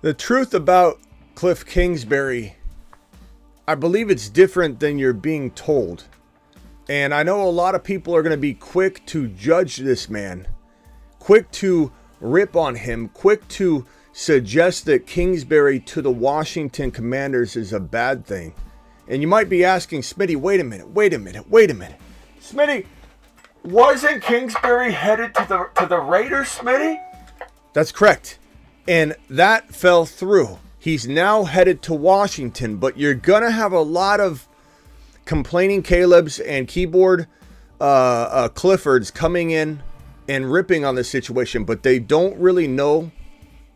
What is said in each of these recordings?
The truth about Kliff Kingsbury, I believe it's different than you're being told. And I know a lot of people are going to be quick to judge this man, quick to rip on him, quick to suggest that Kingsbury to the Washington Commanders is a bad thing. And you might be asking, Smitty, wait a minute. Smitty, wasn't Kingsbury headed to the Raiders, Smitty? That's correct. And that fell through. He's now headed to Washington, but you're going to have a lot of complaining Caleb's and keyboard Cliffords coming in and ripping on the situation, but they don't really know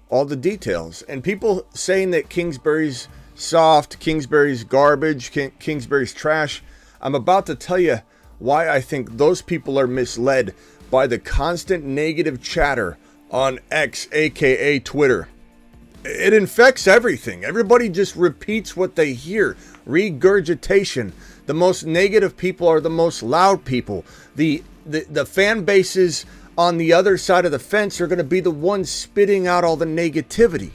all the details. And people saying that Kingsbury's soft, Kingsbury's garbage, Kingsbury's trash. I'm about to tell you why I think those people are misled by the constant negative chatter on X, aka Twitter. It infects everything. Everybody just repeats what they hear. Regurgitation. The most negative people are the most loud people. The fan bases on the other side of the fence are going to be the ones spitting out all the negativity.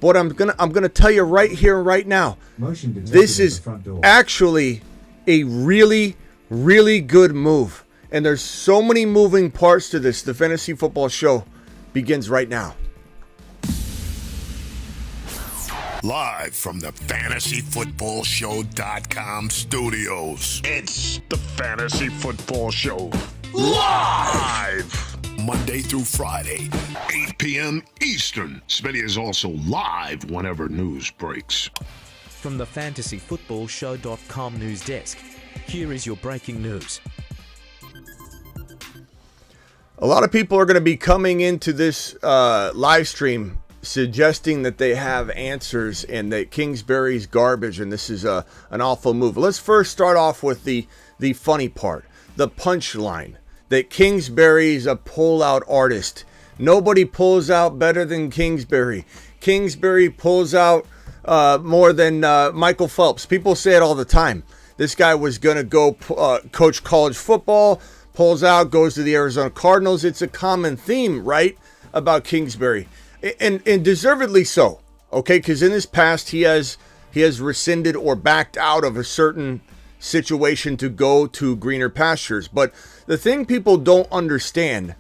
But I'm gonna tell you right here, right now, this is actually a really, really good move. And there's so many moving parts to this. The Fantasy Football Show begins right now. Live from the FantasyFootballShow.com studios. It's the Fantasy Football Show. Live! Monday through Friday, 8 p.m. Eastern. Smitty is also live whenever news breaks. From the FantasyFootballShow.com news desk, here is your breaking news. A lot of people are going to be coming into this live stream suggesting that they have answers and that Kingsbury's garbage and this is an awful move. Let's first start off with the funny part, the punchline, that Kingsbury's a pull-out artist. Nobody pulls out better than Kingsbury. Kingsbury pulls out more than Michael Phelps. People say it all the time. This guy was going to go coach college football, pulls out, goes to the Arizona Cardinals. It's a common theme, right, about Kingsbury. And deservedly so, okay? Because in his past, he has rescinded or backed out of a certain situation to go to greener pastures. But the thing people don't understand,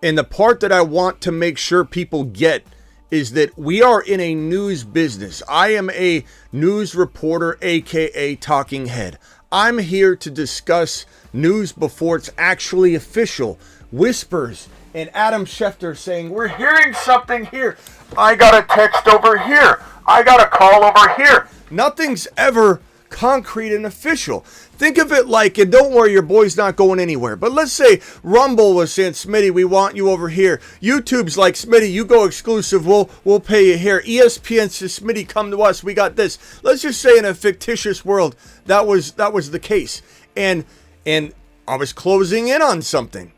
and the part that I want to make sure people get, is that we are in a news business. I am a news reporter, aka talking head. I'm here to discuss news before it's actually official. Whispers and Adam Schefter saying, we're hearing something here. I got a text over here. I got a call over here. Nothing's ever concrete and official. Think of it like, and don't worry, your boy's not going anywhere. But let's say Rumble was saying, Smitty, we want you over here. YouTube's like, Smitty, you go exclusive. We'll pay you here. ESPN says, Smitty, come to us. We got this. Let's just say in a fictitious world, that was the case. And I was closing in on something.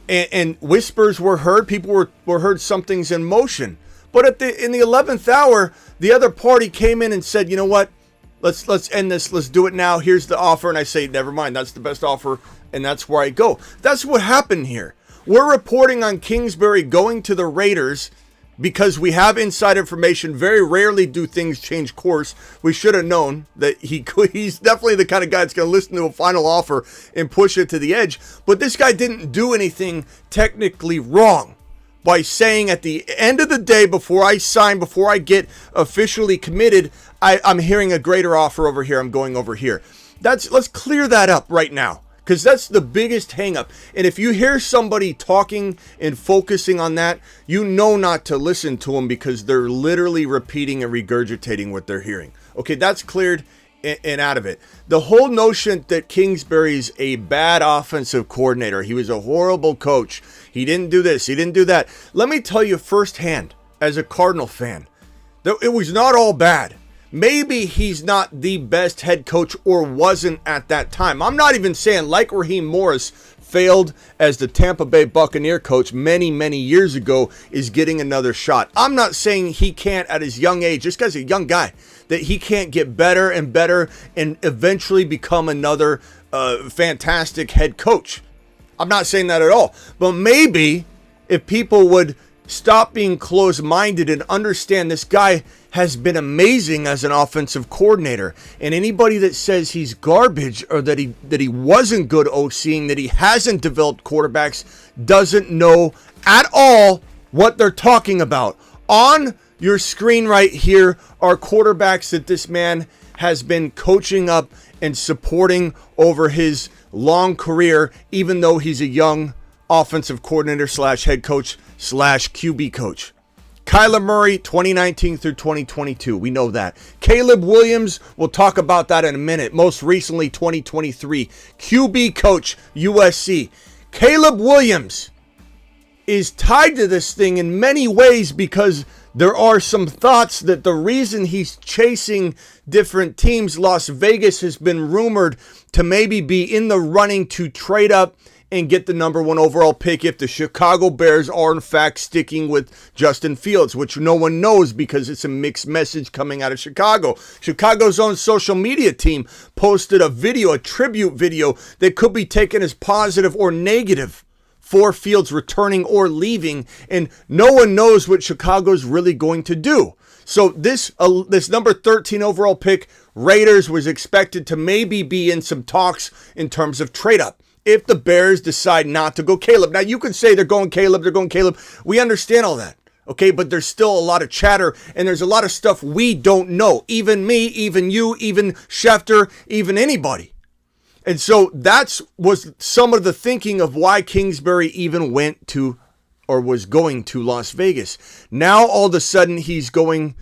And whispers were heard. People were heard something's in motion. But in the 11th hour, the other party came in and said, you know what? Let's end this. Let's do it now. Here's the offer. And I say, never mind. That's the best offer. And that's where I go. That's what happened here. We're reporting on Kingsbury going to the Raiders because we have inside information. Very rarely do things change course. We should have known that he's definitely the kind of guy that's going to listen to a final offer and push it to the edge. But this guy didn't do anything technically wrong by saying at the end of the day, before I sign, before I get officially committed, I'm hearing a greater offer over here. I'm going over here. Let's clear that up right now, because that's the biggest hang up. And if you hear somebody talking and focusing on that, you know not to listen to them because they're literally repeating and regurgitating what they're hearing. Okay, that's cleared and out of it. The whole notion that Kingsbury's a bad offensive coordinator, he was a horrible coach, he didn't do this, he didn't do that. Let me tell you firsthand, as a Cardinal fan, that it was not all bad. Maybe he's not the best head coach or wasn't at that time. I'm not even saying, like Raheem Morris failed as the Tampa Bay Buccaneer coach many, many years ago, is getting another shot. I'm not saying he can't at his young age, this guy's a young guy, that he can't get better and better and eventually become another fantastic head coach. I'm not saying that at all. But maybe if people would stop being closed-minded and understand this guy has been amazing as an offensive coordinator. And anybody that says he's garbage or that he wasn't good OCing, that he hasn't developed quarterbacks, doesn't know at all what they're talking about. On your screen right here are quarterbacks that this man has been coaching up and supporting over his long career, even though he's a young offensive coordinator / head coach / QB coach. Kyler Murray, 2019 through 2022. We know that. Caleb Williams, we'll talk about that in a minute. Most recently, 2023. QB coach, USC. Caleb Williams is tied to this thing in many ways because there are some thoughts that the reason he's chasing different teams, Las Vegas has been rumored to maybe be in the running to trade up and get the number 1 overall pick if the Chicago Bears are in fact sticking with Justin Fields, which no one knows because it's a mixed message coming out of Chicago. Chicago's own social media team posted a tribute video that could be taken as positive or negative for Fields returning or leaving, and no one knows what Chicago's really going to do. So this number 13 overall pick, Raiders, was expected to maybe be in some talks in terms of trade up if the Bears decide not to go Caleb. Now, you could say they're going Caleb. We understand all that, okay? But there's still a lot of chatter, and there's a lot of stuff we don't know. Even me, even you, even Schefter, even anybody. And so was some of the thinking of why Kingsbury even went to or was going to Las Vegas. Now, all of a sudden, he's going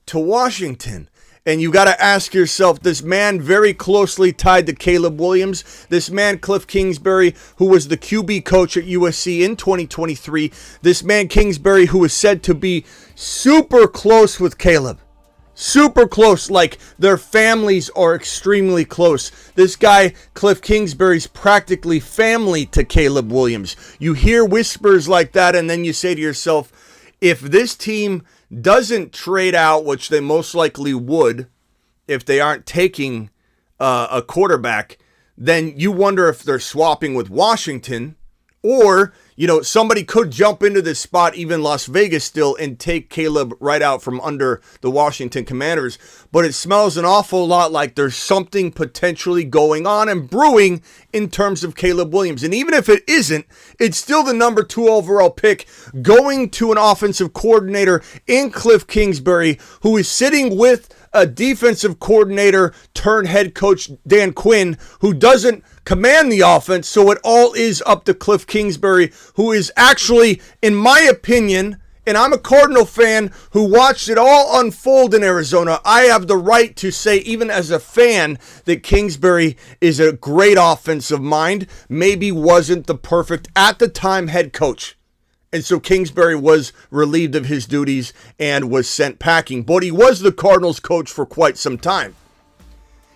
to Washington. And you got to ask yourself, this man very closely tied to Caleb Williams, this man Kliff Kingsbury, who was the QB coach at USC in 2023, this man Kingsbury who is said to be super close with Caleb. Super close, like their families are extremely close. This guy, Kliff Kingsbury's practically family to Caleb Williams. You hear whispers like that, and then you say to yourself, if this team doesn't trade out, which they most likely would if they aren't taking a quarterback, then you wonder if they're swapping with Washington, or somebody could jump into this spot, even Las Vegas still, and take Caleb right out from under the Washington Commanders. But it smells an awful lot like there's something potentially going on and brewing in terms of Caleb Williams. And even if it isn't, it's still the number 2 overall pick going to an offensive coordinator in Kliff Kingsbury, who is sitting with a defensive coordinator turned head coach, Dan Quinn, who doesn't command the offense. So it all is up to Kliff Kingsbury, who is actually, in my opinion, and I'm a Cardinal fan who watched it all unfold in Arizona, I have the right to say, even as a fan, that Kingsbury is a great offensive mind, maybe wasn't the perfect, at the time, head coach. And so Kingsbury was relieved of his duties and was sent packing. But he was the Cardinals coach for quite some time.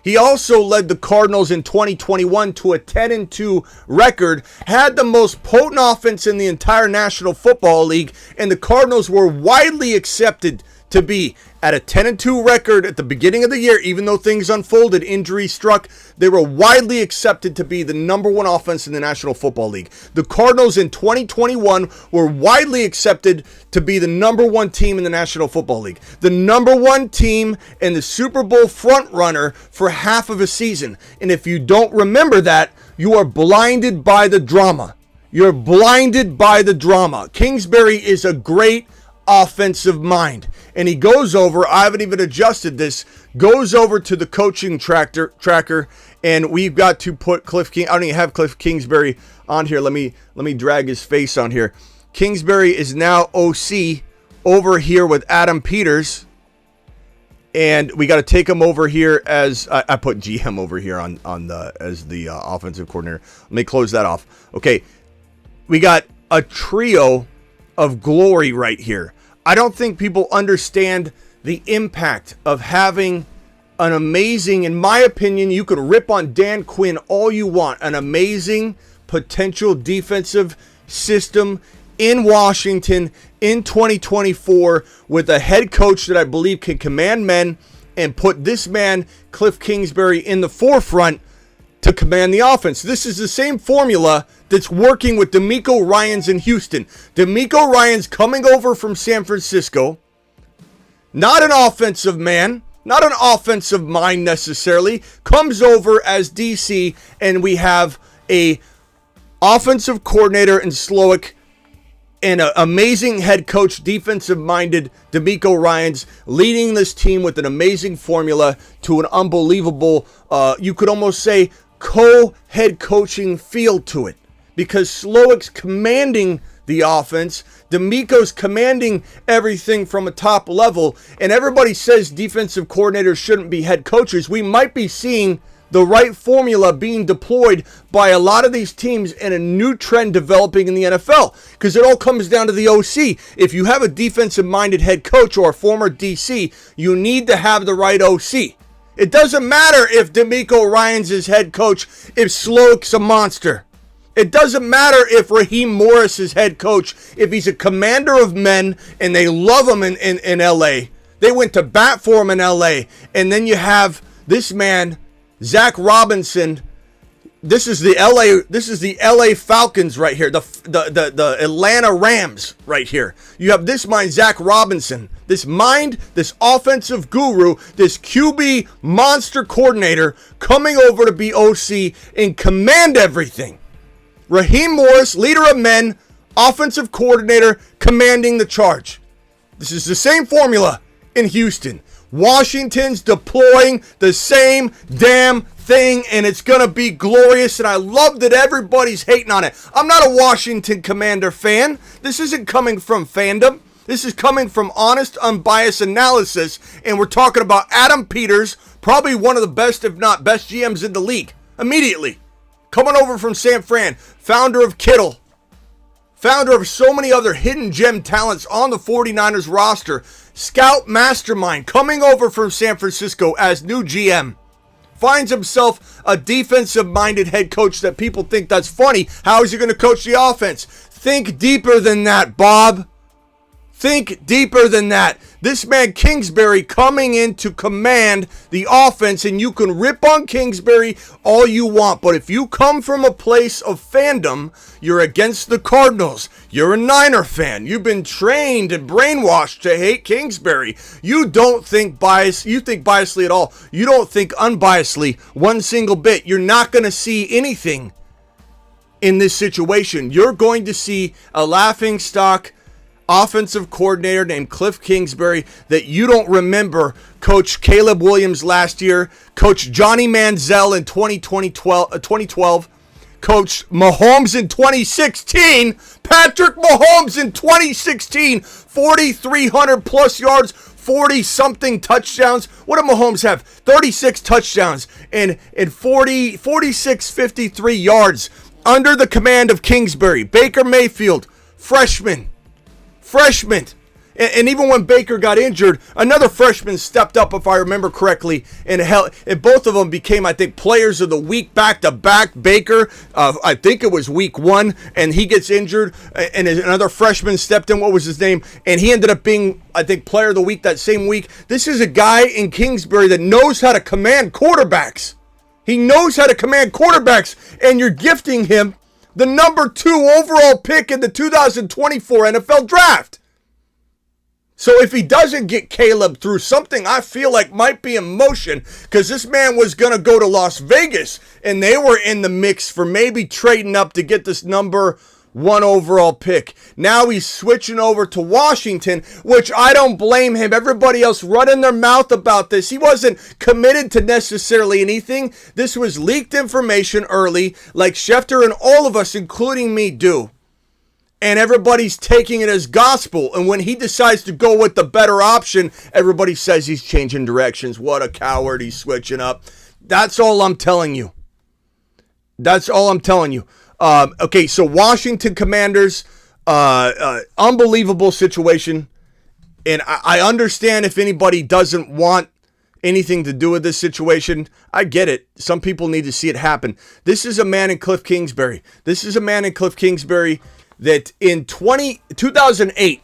He also led the Cardinals in 2021 to a 10-2 record, had the most potent offense in the entire National Football League, and the Cardinals were widely accepted to be at a 10-2 record at the beginning of the year. Even though things unfolded, injuries struck, they were widely accepted to be the number 1 offense in the National Football League. The Cardinals in 2021 were widely accepted to be the number 1 team in the National Football League, the number 1 team and the Super Bowl front runner for half of a season. And if you don't remember that, you are blinded by the drama. You're blinded by the drama. Kingsbury is a great offensive mind. And he goes over, I haven't even adjusted this, goes over to the coaching tracker, and we've got to put I don't even have Kliff Kingsbury on here. Let me drag his face on here. Kingsbury is now OC over here with Adam Peters. And we got to take him over here as I put GM over here as the offensive coordinator. Let me close that off. Okay. We got a trio of glory right here. I don't think people understand the impact of having an amazing, in my opinion, you could rip on Dan Quinn all you want, an amazing potential defensive system in Washington in 2024 with a head coach that I believe can command men and put this man, Kliff Kingsbury, in the forefront to command the offense. This is the same formula that's working with DeMeco Ryans in Houston. DeMeco Ryans coming over from San Francisco, not an offensive man, not an offensive mind necessarily, comes over as DC, and we have a offensive coordinator in Slowick and an amazing head coach, defensive-minded DeMeco Ryans, leading this team with an amazing formula to an unbelievable, you could almost say, co-head coaching feel to it. Because Slowick's commanding the offense, DeMeco's commanding everything from a top level, and everybody says defensive coordinators shouldn't be head coaches. We might be seeing the right formula being deployed by a lot of these teams and a new trend developing in the NFL, because it all comes down to the OC. If you have a defensive-minded head coach or a former DC, you need to have the right OC. It doesn't matter if DeMeco Ryans is head coach, if Slowick's a monster. It doesn't matter if Raheem Morris is head coach, if he's a commander of men and they love him in LA. They went to bat for him in LA. And then you have this man, Zach Robinson. This is the LA Falcons right here. The Atlanta Rams right here. You have this mind, Zach Robinson. This offensive guru, this QB monster coordinator coming over to be OC and command everything. Raheem Morris, leader of men, offensive coordinator, commanding the charge. This is the same formula in Houston. Washington's deploying the same damn thing, and it's going to be glorious, and I love that everybody's hating on it. I'm not a Washington Commander fan. This isn't coming from fandom. This is coming from honest, unbiased analysis, and we're talking about Adam Peters, probably one of the best, if not best GMs in the league, immediately. Coming over from San Fran, founder of Kittle, founder of so many other hidden gem talents on the 49ers roster, scout mastermind, coming over from San Francisco as new GM. Finds himself a defensive-minded head coach that people think that's funny. How is he going to coach the offense? Think deeper than that, Bob. Think deeper than that. This man Kingsbury coming in to command the offense, and you can rip on Kingsbury all you want, but if you come from a place of fandom, you're against the Cardinals. You're a Niner fan. You've been trained and brainwashed to hate Kingsbury. You don't think bias. You think biasly at all. You don't think unbiasedly one single bit. You're not going to see anything in this situation. You're going to see a laughingstock offensive coordinator named Kliff Kingsbury that you don't remember. Coach Caleb Williams last year, Coach Johnny Manziel in 2012, Coach Mahomes in 2016, Patrick Mahomes in 2016, 4,300 plus yards, 40-something touchdowns. What did Mahomes have? 36 touchdowns and 46, 53 yards under the command of Kingsbury. Baker Mayfield, freshman. And even when Baker got injured, another freshman stepped up, if I remember correctly, and both of them became, I think, players of the week back-to-back. Baker, I think it was week 1, and he gets injured, and another freshman stepped in. What was his name? And he ended up being, I think, player of the week that same week. This is a guy in Kingsbury that knows how to command quarterbacks. He knows how to command quarterbacks, and you're gifting him the number 2 overall pick in the 2024 NFL Draft. So if he doesn't get Caleb through something I feel like might be in motion, because this man was going to go to Las Vegas, and they were in the mix for maybe trading up to get this number 1 overall pick. Now he's switching over to Washington, which I don't blame him. Everybody else running their mouth about this. He wasn't committed to necessarily anything. This was leaked information early, like Schefter and all of us, including me, do. And everybody's taking it as gospel. And when he decides to go with the better option, everybody says he's changing directions. What a coward, he's switching up. That's all I'm telling you. Okay, so Washington Commanders, unbelievable situation. And I understand if anybody doesn't want anything to do with this situation. I get it. Some people need to see it happen. This is a man in Kliff Kingsbury. That in 2008,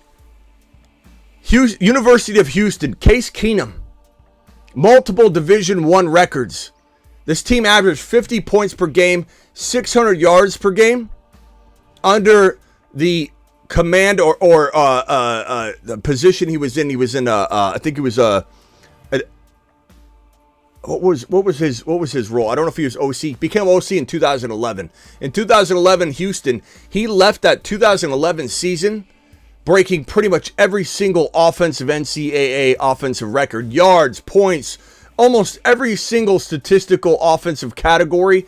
University of Houston, Case Keenum, multiple Division I records. This team averaged 50 points per game, 600 yards per game under the command or the position he was in. He was in I think it was what was his role? I don't know if he was OC. Became OC in 2011. In 2011, Houston, he left that 2011 season breaking pretty much every single offensive NCAA offensive record. Yards, points, almost every single statistical offensive category.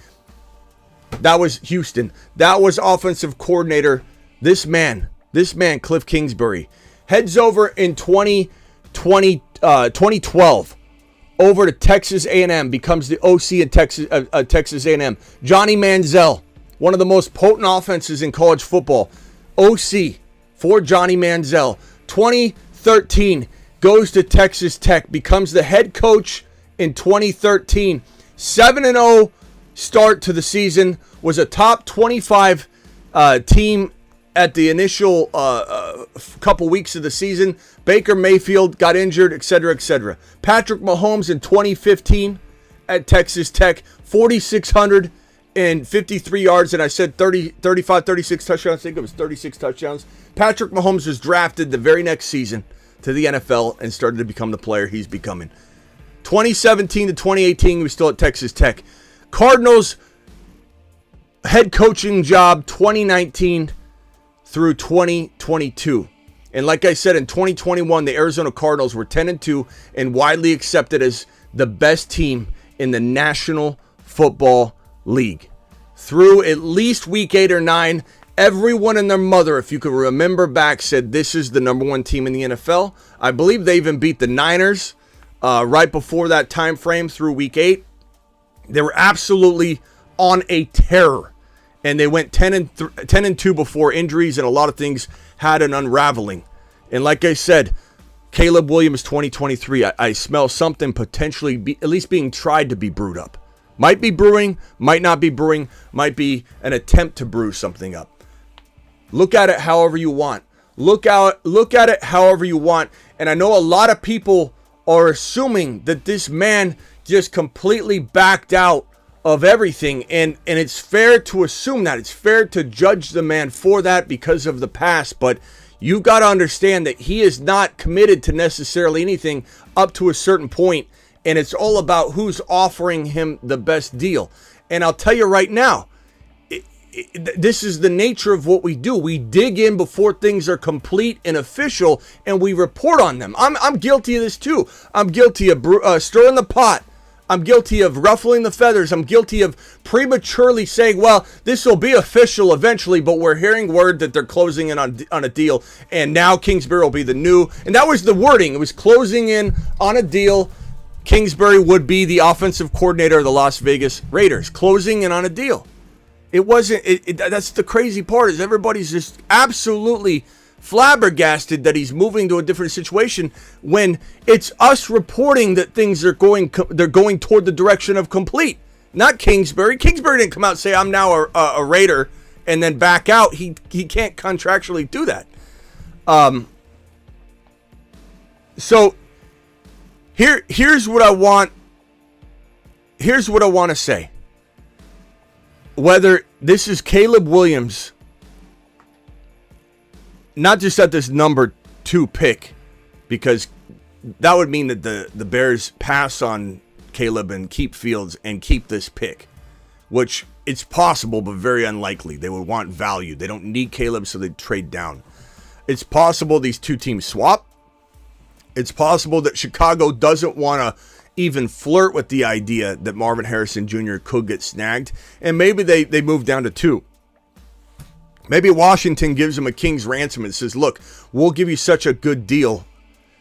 That was Houston. That was offensive coordinator. This man, Kliff Kingsbury, heads over in 2012 over to Texas A&M, becomes the OC at Texas A&M. Johnny Manziel, one of the most potent offenses in college football. OC for Johnny Manziel. 2013, goes to Texas Tech, becomes the head coach in 2013. 7-0 start to the season, was a top 25 team at the initial couple weeks of the season. Baker Mayfield got injured, etc., etc. Patrick Mahomes in 2015 at Texas Tech, 4,653 yards, and I said 35, 36 touchdowns. I think it was 36 touchdowns. Patrick Mahomes was drafted the very next season to the NFL and started to become the player he's becoming. 2017 to 2018, he was still at Texas Tech. Cardinals head coaching job 2019 through 2022. And like I said, in 2021, the Arizona Cardinals were 10-2 and widely accepted as the best team in the National Football League. Through at least week 8 or 9, everyone and their mother, if you could remember back, said this is the number one team in the NFL. I believe they even beat the Niners right before that time frame through week 8. They were absolutely on a tear. And they went 10-2 before injuries and a lot of things had an unraveling. And like I said, Caleb Williams 2023, I smell something potentially at least being tried to be brewed up. Might be brewing, might not be brewing, might be an attempt to brew something up. Look at it however you want. Look at it however you want. And I know a lot of people are assuming that this man just completely backed out of everything, and it's fair to assume that. It's fair to judge the man for that because of the past, but you got to understand that he is not committed to necessarily anything up to a certain point, and it's all about who's offering him the best deal. And I'll tell you right now, this is the nature of what we do. We dig in before things are complete and official, and we report on them. I'm guilty of this too. I'm guilty of stirring the pot. I'm guilty of ruffling the feathers. I'm guilty of prematurely saying, well, this will be official eventually, but we're hearing word that they're closing in on a deal, and now Kingsbury will be the new. And that was the wording. It was closing in on a deal. Kingsbury would be the offensive coordinator of the Las Vegas Raiders. Closing in on a deal. It wasn't. That's the crazy part, is everybody's just absolutely flabbergasted that he's moving to a different situation when it's us reporting that things are going toward the direction of complete, not Kingsbury. Kingsbury didn't come out and say I'm now a Raider and then back out. He can't contractually do that. So here's what I want. Here's what I want to say. Whether this is Caleb Williams, not just at this number 2 pick, because that would mean that the Bears pass on Caleb and keep Fields and keep this pick, which it's possible but very unlikely. They would want value. They don't need Caleb, so they'd trade down. It's possible these two teams swap. It's possible that Chicago doesn't want to even flirt with the idea that Marvin Harrison Jr. could get snagged, and maybe they move down to 2. Maybe Washington gives him a king's ransom and says, look, we'll give you such a good deal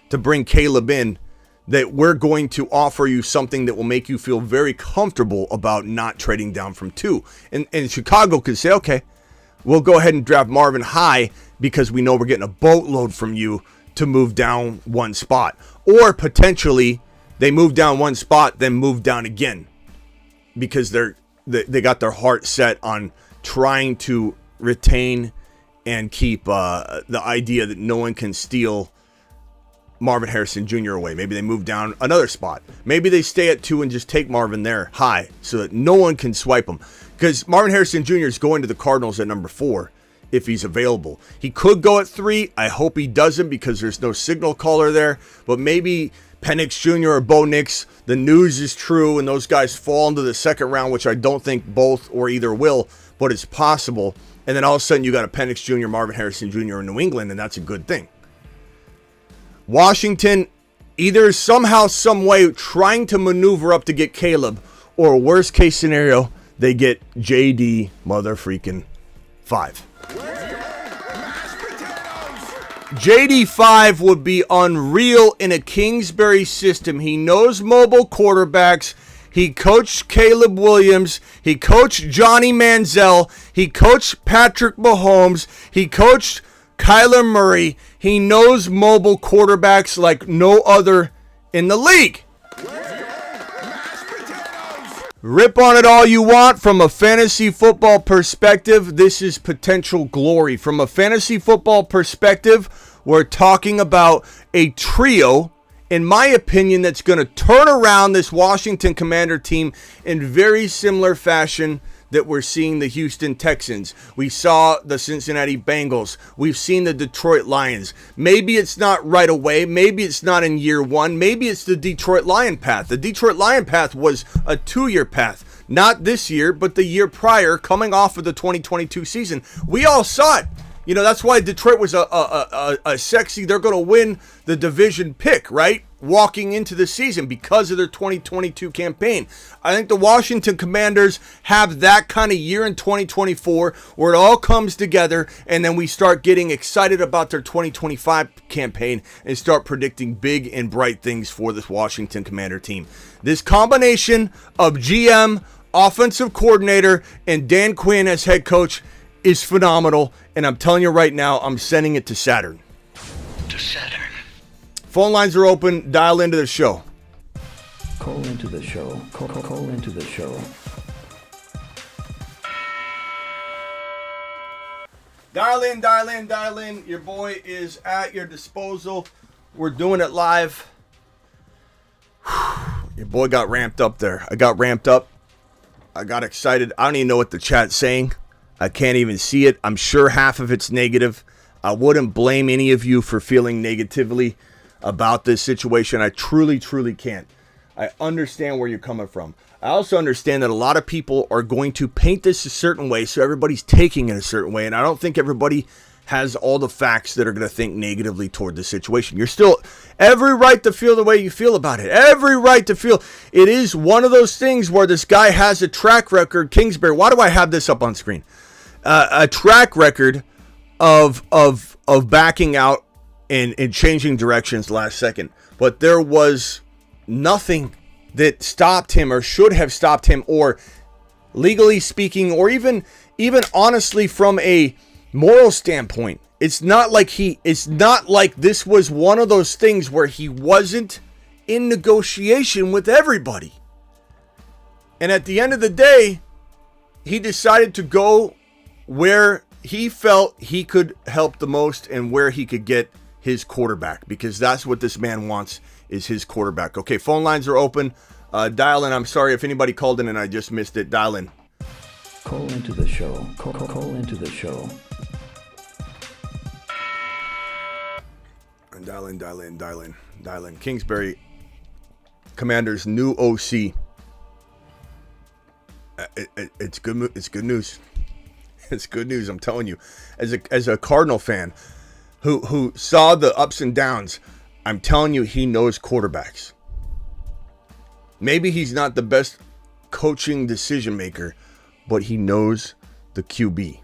to bring Caleb in that we're going to offer you something that will make you feel very comfortable about not trading down from 2. And Chicago could say, okay, we'll go ahead and draft Marvin high because we know we're getting a boatload from you to move down 1 spot. Or potentially they move down 1 spot, then move down again because they got their heart set on trying to retain and keep the idea that no one can steal Marvin Harrison Jr. away. Maybe they move down another spot. Maybe they stay at 2 and just take Marvin there high so that no one can swipe him. Because Marvin Harrison Jr. is going to the Cardinals at number 4 if he's available. He could go at 3. I hope he doesn't because there's no signal caller there. But maybe Penix Jr. or Bo Nix, the news is true, and those guys fall into the second round, which I don't think both or either will, but it's possible. And then all of a sudden you got a Penix Jr., Marvin Harrison Jr. in New England, and that's a good thing. Washington, either somehow, some way, trying to maneuver up to get Caleb, or worst case scenario, they get JD motherfreaking 5. JD 5 would be unreal in a Kingsbury system. He knows mobile quarterbacks. He coached Caleb Williams. He coached Johnny Manziel. He coached Patrick Mahomes. He coached Kyler Murray. He knows mobile quarterbacks like no other in the league. Rip on it all you want. From a fantasy football perspective, this is potential glory. From a fantasy football perspective, we're talking about a trio, in my opinion, that's going to turn around this Washington Commander team in very similar fashion that we're seeing the Houston Texans. We saw the Cincinnati Bengals. We've seen the Detroit Lions. Maybe it's not right away. Maybe it's not in year 1. Maybe it's the Detroit Lion path. The Detroit Lion path was a 2-year path. Not this year, but the year prior, coming off of the 2022 season. We all saw it. You know, that's why Detroit was a sexy, they're going to win the division pick, right? Walking into the season because of their 2022 campaign. I think the Washington Commanders have that kind of year in 2024 where it all comes together, and then we start getting excited about their 2025 campaign and start predicting big and bright things for this Washington Commander team. This combination of GM, offensive coordinator, and Dan Quinn as head coach is phenomenal, and I'm telling you right now, I'm sending it to Saturn. To Saturn. Phone lines are open. Dial into the show. Call into the show. Call into the show. Dial in, dial in, dial in. Your boy is at your disposal. We're doing it live. Your boy got ramped up there. I got ramped up. I got excited. I don't even know what the chat's saying. I can't even see it. I'm sure half of it's negative. I wouldn't blame any of you for feeling negatively about this situation. I truly, truly can't. I understand where you're coming from. I also understand that a lot of people are going to paint this a certain way, so everybody's taking it a certain way, and I don't think everybody has all the facts that are going to think negatively toward the situation. You're still every right to feel the way you feel about it. Every right to feel. It is one of those things where this guy has a track record. Kingsbury, why do I have this up on screen? A track record of backing out and changing directions last second. But there was nothing that stopped him or should have stopped him, or legally speaking, or even honestly from a moral standpoint. It's not like this was one of those things where he wasn't in negotiation with everybody. And at the end of the day, he decided to go where he felt he could help the most and where he could get his quarterback, because that's what this man wants, is his quarterback. Okay, phone lines are open. Dial in. I'm sorry if anybody called in and I just missed it. Dial in. Call into the show. Call into the show. And dial in. Kingsbury, Commander's new OC. It's good. It's good news. It's good news. I'm telling you, as a Cardinal fan who saw the ups and downs, I'm telling you, he knows quarterbacks. Maybe he's not the best coaching decision maker, but he knows the QB.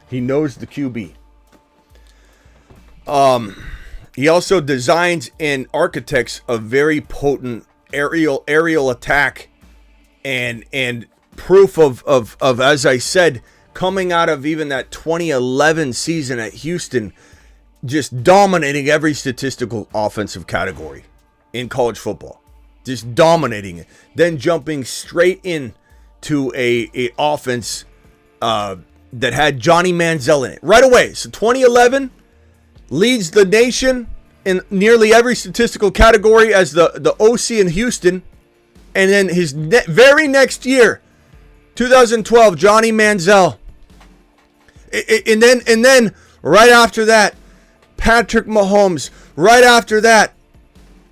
He knows the QB. He also designs and architects a very potent aerial attack and proof of as I said, coming out of even that 2011 season at Houston, just dominating every statistical offensive category in college football. Just dominating it. Then jumping straight in to a offense that had Johnny Manziel in it right away. So 2011 leads the nation in nearly every statistical category as the OC in Houston. And then his very next year, 2012, Johnny Manziel. And then right after that, Patrick Mahomes. Right after that,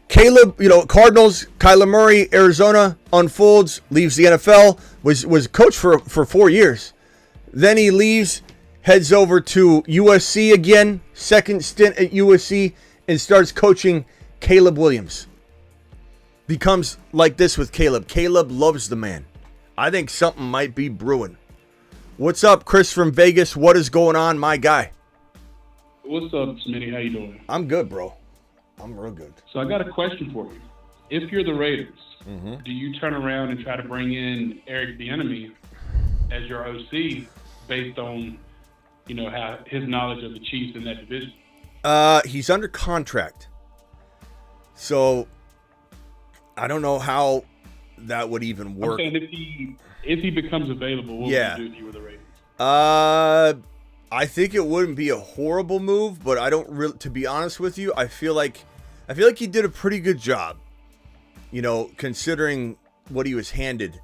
Caleb, Cardinals, Kyler Murray, Arizona, unfolds, leaves the NFL, was coach for 4 years. Then he leaves, heads over to USC again, second stint at USC, and starts coaching Caleb Williams. Becomes like this with Caleb. Caleb loves the man. I think something might be brewing. What's up, Chris from Vegas? What is going on, my guy? What's up, Smitty? How you doing? I'm good, bro. I'm real good. So I got a question for you. If you're the Raiders, do you turn around and try to bring in Eric Bieniemy as your OC based on, how his knowledge of the Chiefs in that division? He's under contract. So I don't know how that would even work. I'm saying if he becomes available, what would you do if you were the Raiders? I think it wouldn't be a horrible move, but I don't really, to be honest with you, I feel like he did a pretty good job, considering what he was handed.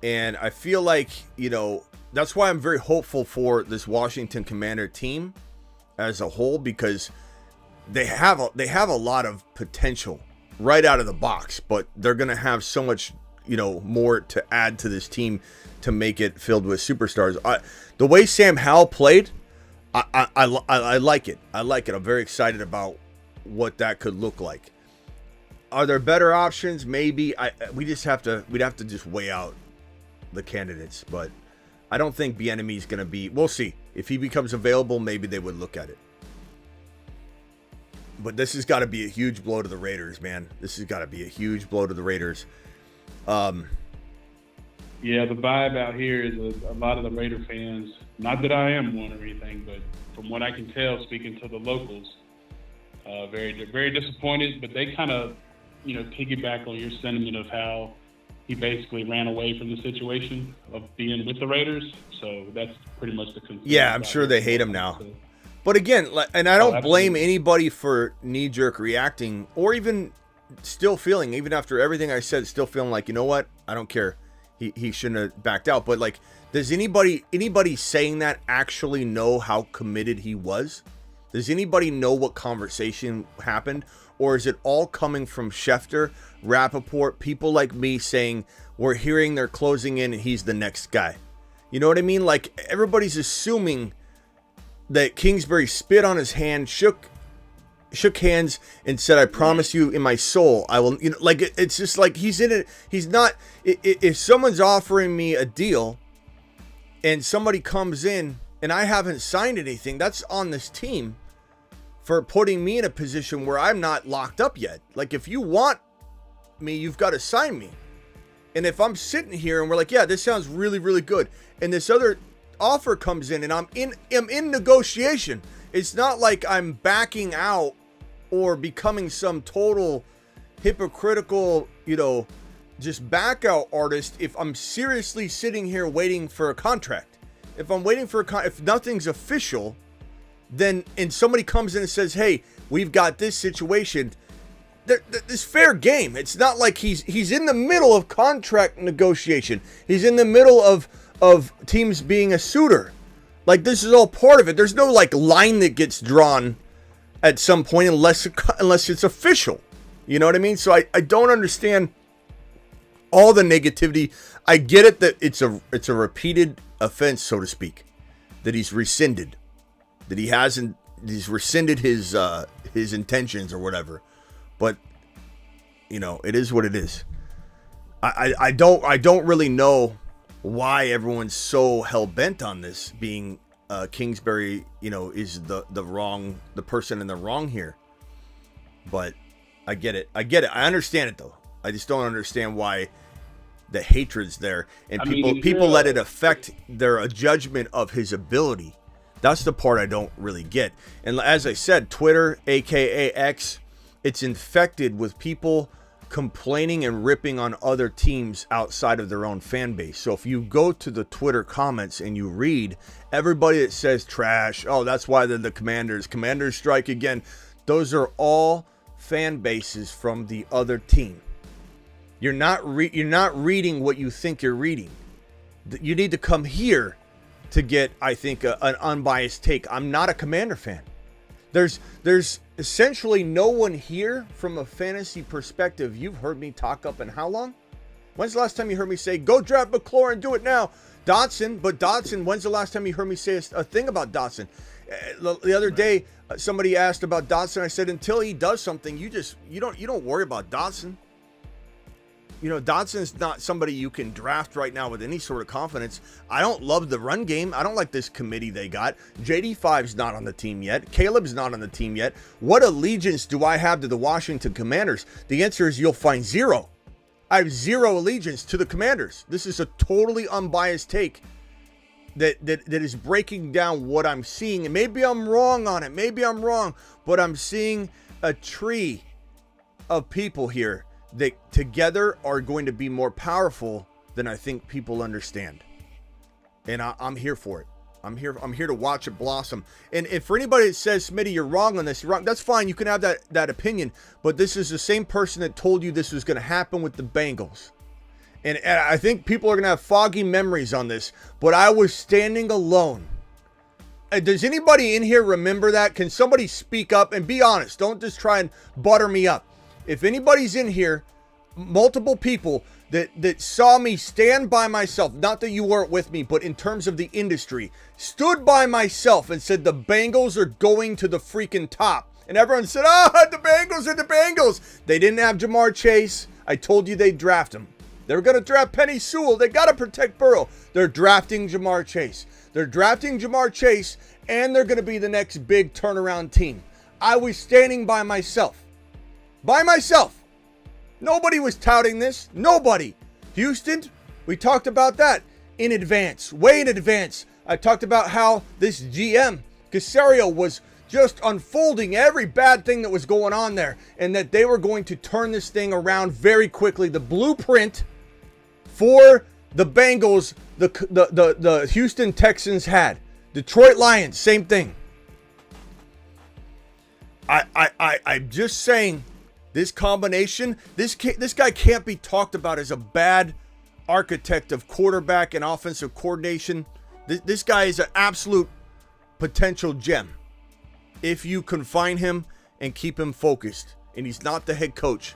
And I feel like, that's why I'm very hopeful for this Washington Commander team as a whole, because they have a lot of potential right out of the box, but they're going to have so much, more to add to this team to make it filled with superstars. The way Sam Howell played, I like it. I like it. I'm very excited about what that could look like. Are there better options? Maybe. We'd have to just weigh out the candidates, but I don't think Bieniemy is going to be. We'll see. If he becomes available, maybe they would look at it. But this has got to be a huge blow to the Raiders, man. This has got to be a huge blow to the Raiders. Yeah, the vibe out here is a lot of the Raider fans, not that I am one or anything, but from what I can tell, speaking to the locals, very, very disappointed. But they kind of, piggyback on your sentiment of how he basically ran away from the situation of being with the Raiders. So that's pretty much the concern. Yeah, I'm sure they hate him now. But again, and I don't blame anybody for knee-jerk reacting or even still feeling, even after everything I said, still feeling like, you know what? I don't care. He shouldn't have backed out. But like, does anybody saying that actually know how committed he was? Does anybody know what conversation happened? Or is it all coming from Schefter, Rappaport, people like me saying, we're hearing they're closing in and he's the next guy? You know what I mean? Like, everybody's assuming that Kingsbury spit on his hand, shook hands, and said, I promise you in my soul, I will, it's just like he's in it. He's not, if someone's offering me a deal and somebody comes in and I haven't signed anything, that's on this team for putting me in a position where I'm not locked up yet. Like, if you want me, you've got to sign me. And if I'm sitting here and we're like, yeah, this sounds really, really good, and this other offer comes in and I'm in negotiation, it's not like I'm backing out or becoming some total hypocritical, just back out artist if I'm seriously sitting here waiting for a contract. If I'm waiting for if nothing's official, then, and somebody comes in and says, hey, we've got this situation, this fair game. It's not like he's in the middle of contract negotiation. He's in the middle of teams being a suitor. Like, this is all part of it. There's no like line that gets drawn at some point unless it's official. You know what I mean? So I don't understand all the negativity. I get it that it's a repeated offense, so to speak, that he's rescinded, that he's rescinded his intentions or whatever. But it is what it is. I don't really know why everyone's so hell bent on this being Kingsbury, is the person in the wrong here. But I get it. I understand it though. I just don't understand why the hatred's there, and people let it affect their judgment of his ability. That's the part I don't really get. And as I said, Twitter, aka X, it's infected with people complaining and ripping on other teams outside of their own fan base. So if you go to the Twitter comments and you read everybody that says trash, oh, that's why they're the Commanders strike again. Those are all fan bases from the other team. You're not reading what you think you're reading. You need to come here to get, I think, an unbiased take. I'm not a Commander fan. There's essentially no one here from a fantasy perspective you've heard me talk up in how long? When's the last time you heard me say, go draft McLaurin, do it now? Dotson, when's the last time you heard me say a thing about Dotson? The other day, somebody asked about Dotson. I said, until he does something, you don't worry about Dotson. You know, Dotson's not somebody you can draft right now with any sort of confidence. I don't love the run game. I don't like this committee they got. JD5's not on the team yet. Caleb's not on the team yet. What allegiance do I have to the Washington Commanders? The answer is you'll find zero. I have zero allegiance to the Commanders. This is a totally unbiased take that is breaking down what I'm seeing. And maybe I'm wrong on it. Maybe I'm wrong. But I'm seeing a tree of people here that together are going to be more powerful than I think people understand. And I'm here for it. I'm here to watch it blossom. And if for anybody that says, Smitty, you're wrong on this, you're wrong, that's fine. You can have that opinion. But this is the same person that told you this was going to happen with the Bengals. And I think people are going to have foggy memories on this. But I was standing alone. Does anybody in here remember that? Can somebody speak up and be honest? Don't just try and butter me up. If anybody's in here, multiple people that saw me stand by myself, not that you weren't with me, but in terms of the industry, stood by myself and said the Bengals are going to the freaking top. And everyone said, the Bengals are the Bengals. They didn't have Jamar Chase. I told you they'd draft him. They were going to draft Penny Sewell. They got to protect Burrow. They're drafting Jamar Chase. They're drafting Jamar Chase, and they're going to be the next big turnaround team. I was standing by myself. By myself. Nobody was touting this. Nobody. Houston, we talked about that in advance, way in advance. I talked about how this GM, Caserio, was just unfolding every bad thing that was going on there and that they were going to turn this thing around very quickly. The blueprint for the Bengals, the Houston Texans had. Detroit Lions, same thing. I'm just saying, this combination, this guy can't be talked about as a bad architect of quarterback and offensive coordination. This guy is an absolute potential gem if you confine him and keep him focused. And he's not the head coach.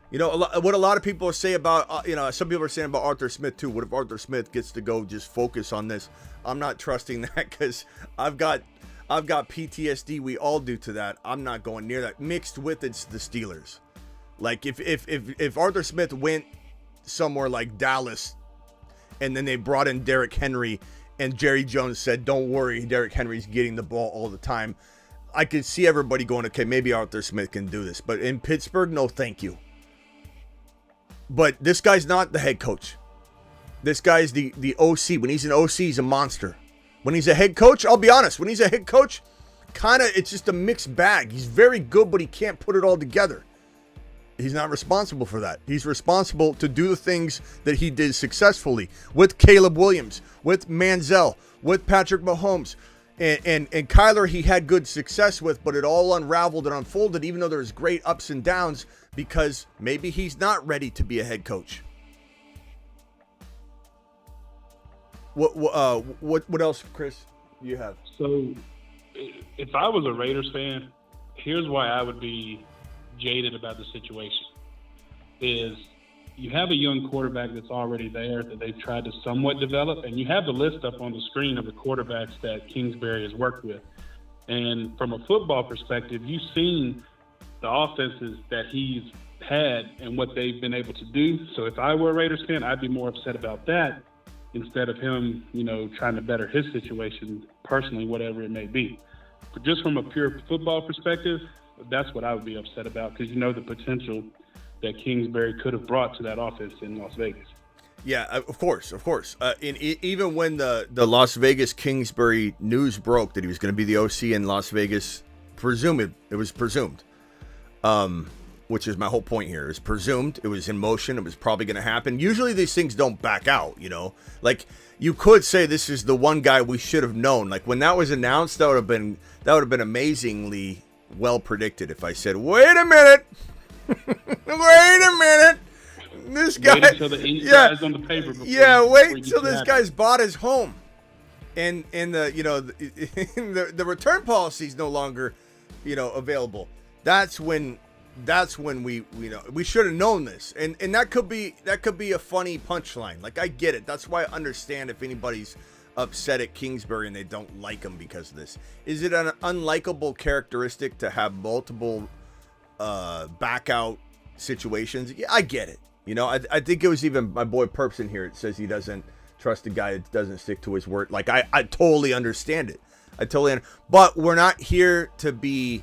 You know, what a lot of people say about, some people are saying about Arthur Smith too. What if Arthur Smith gets to go just focus on this? I'm not trusting that because I've got PTSD. We all do to that. I'm not going near that. Mixed with it's the Steelers. Like if Arthur Smith went somewhere like Dallas and then they brought in Derrick Henry and Jerry Jones said, don't worry, Derrick Henry's getting the ball all the time, I could see everybody going, okay, maybe Arthur Smith can do this. But in Pittsburgh, no thank you. But this guy's not the head coach. This guy's the OC. When he's an OC, he's a monster. When he's a head coach, I'll be honest, when he's a head coach, it's just a mixed bag. He's very good, but he can't put it all together. He's not responsible for that. He's responsible to do the things that he did successfully with Caleb Williams, with Manziel, with Patrick Mahomes. And Kyler he had good success with, but it all unraveled and unfolded, even though there's great ups and downs, because maybe he's not ready to be a head coach. What else, Chris, you have? So, if I was a Raiders fan, here's why I would be jaded about the situation. Is you have a young quarterback that's already there that they've tried to somewhat develop, and you have the list up on the screen of the quarterbacks that Kingsbury has worked with. And from a football perspective, you've seen the offenses that he's had and what they've been able to do. So if I were a Raiders fan, I'd be more upset about that instead of him, trying to better his situation personally, whatever it may be. But just from a pure football perspective, that's what I would be upset about, because the potential that Kingsbury could have brought to that offense in Las Vegas. Yeah, of course. Even when the Las Vegas Kingsbury news broke that he was going to be the OC in Las Vegas, it was presumed, which is my whole point here. It was presumed. It was in motion. It was probably going to happen. Usually these things don't back out, Like, you could say this is the one guy we should have known. Like, when that was announced, that would have been amazingly well predicted if I said, wait a minute. Wait a minute. This guy. Wait until the ink dries on the paper. Wait till this guy's bought his home. And the return policy is no longer, available. That's when we should have known this. And that could be a funny punchline. Like, I get it. That's why I understand if anybody's upset at Kingsbury and they don't like him because of this. Is it an unlikable characteristic to have multiple back out situations? Yeah, I get it. I think it was even my boy Perps in here. It says he doesn't trust a guy that doesn't stick to his word. Like, I totally understand it. But we're not here to,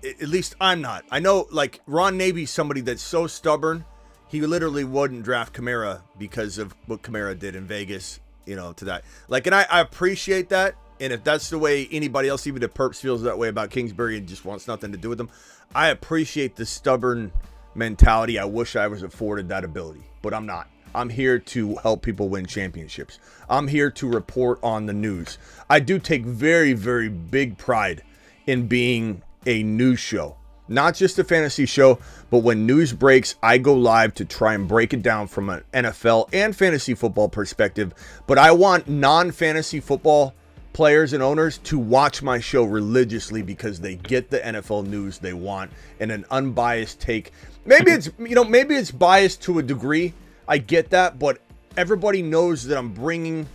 at least I'm not. I know, like, Ron Navy's somebody that's so stubborn, he literally wouldn't draft Kamara because of what Kamara did in Vegas, to that. Like, and I appreciate that. And if that's the way anybody else, even if Perps feels that way about Kingsbury and just wants nothing to do with him, I appreciate the stubborn mentality. I wish I was afforded that ability, but I'm not. I'm here to help people win championships. I'm here to report on the news. I do take very, very big pride in being a news show. Not just a fantasy show, but when news breaks, I go live to try and break it down from an NFL and fantasy football perspective. But I want non-fantasy football players and owners to watch my show religiously because they get the NFL news they want and an unbiased take. Maybe it's biased to a degree. I get that, but everybody knows that I'm bringing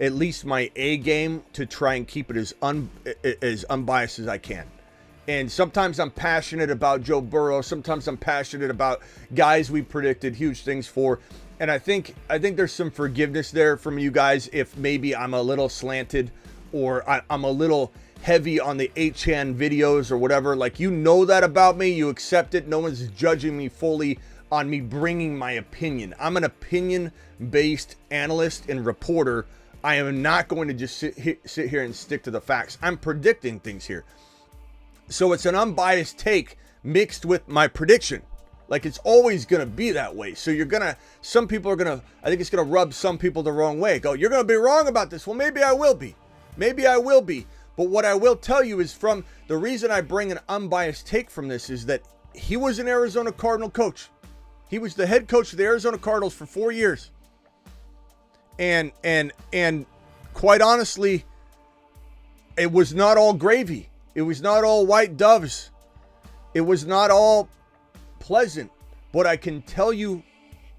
at least my A game to try and keep it as unbiased as I can. And sometimes I'm passionate about Joe Burrow. Sometimes I'm passionate about guys we predicted huge things for. And I think there's some forgiveness there from you guys if maybe I'm a little slanted or I'm a little heavy on the 8chan videos or whatever. Like, that about me. You accept it. No one's judging me fully on me bringing my opinion. I'm an opinion-based analyst and reporter. I am not going to just sit here and stick to the facts. I'm predicting things here. So it's an unbiased take mixed with my prediction. Like, it's always going to be that way. So some people are going to, I think it's going to rub some people the wrong way. Go, you're going to be wrong about this. Well, maybe I will be. But what I will tell you is from the reason I bring an unbiased take from this is that he was an Arizona Cardinal coach. He was the head coach of the Arizona Cardinals for 4 years. And quite honestly, it was not all gravy. It was not all white doves. It was not all pleasant. But I can tell you,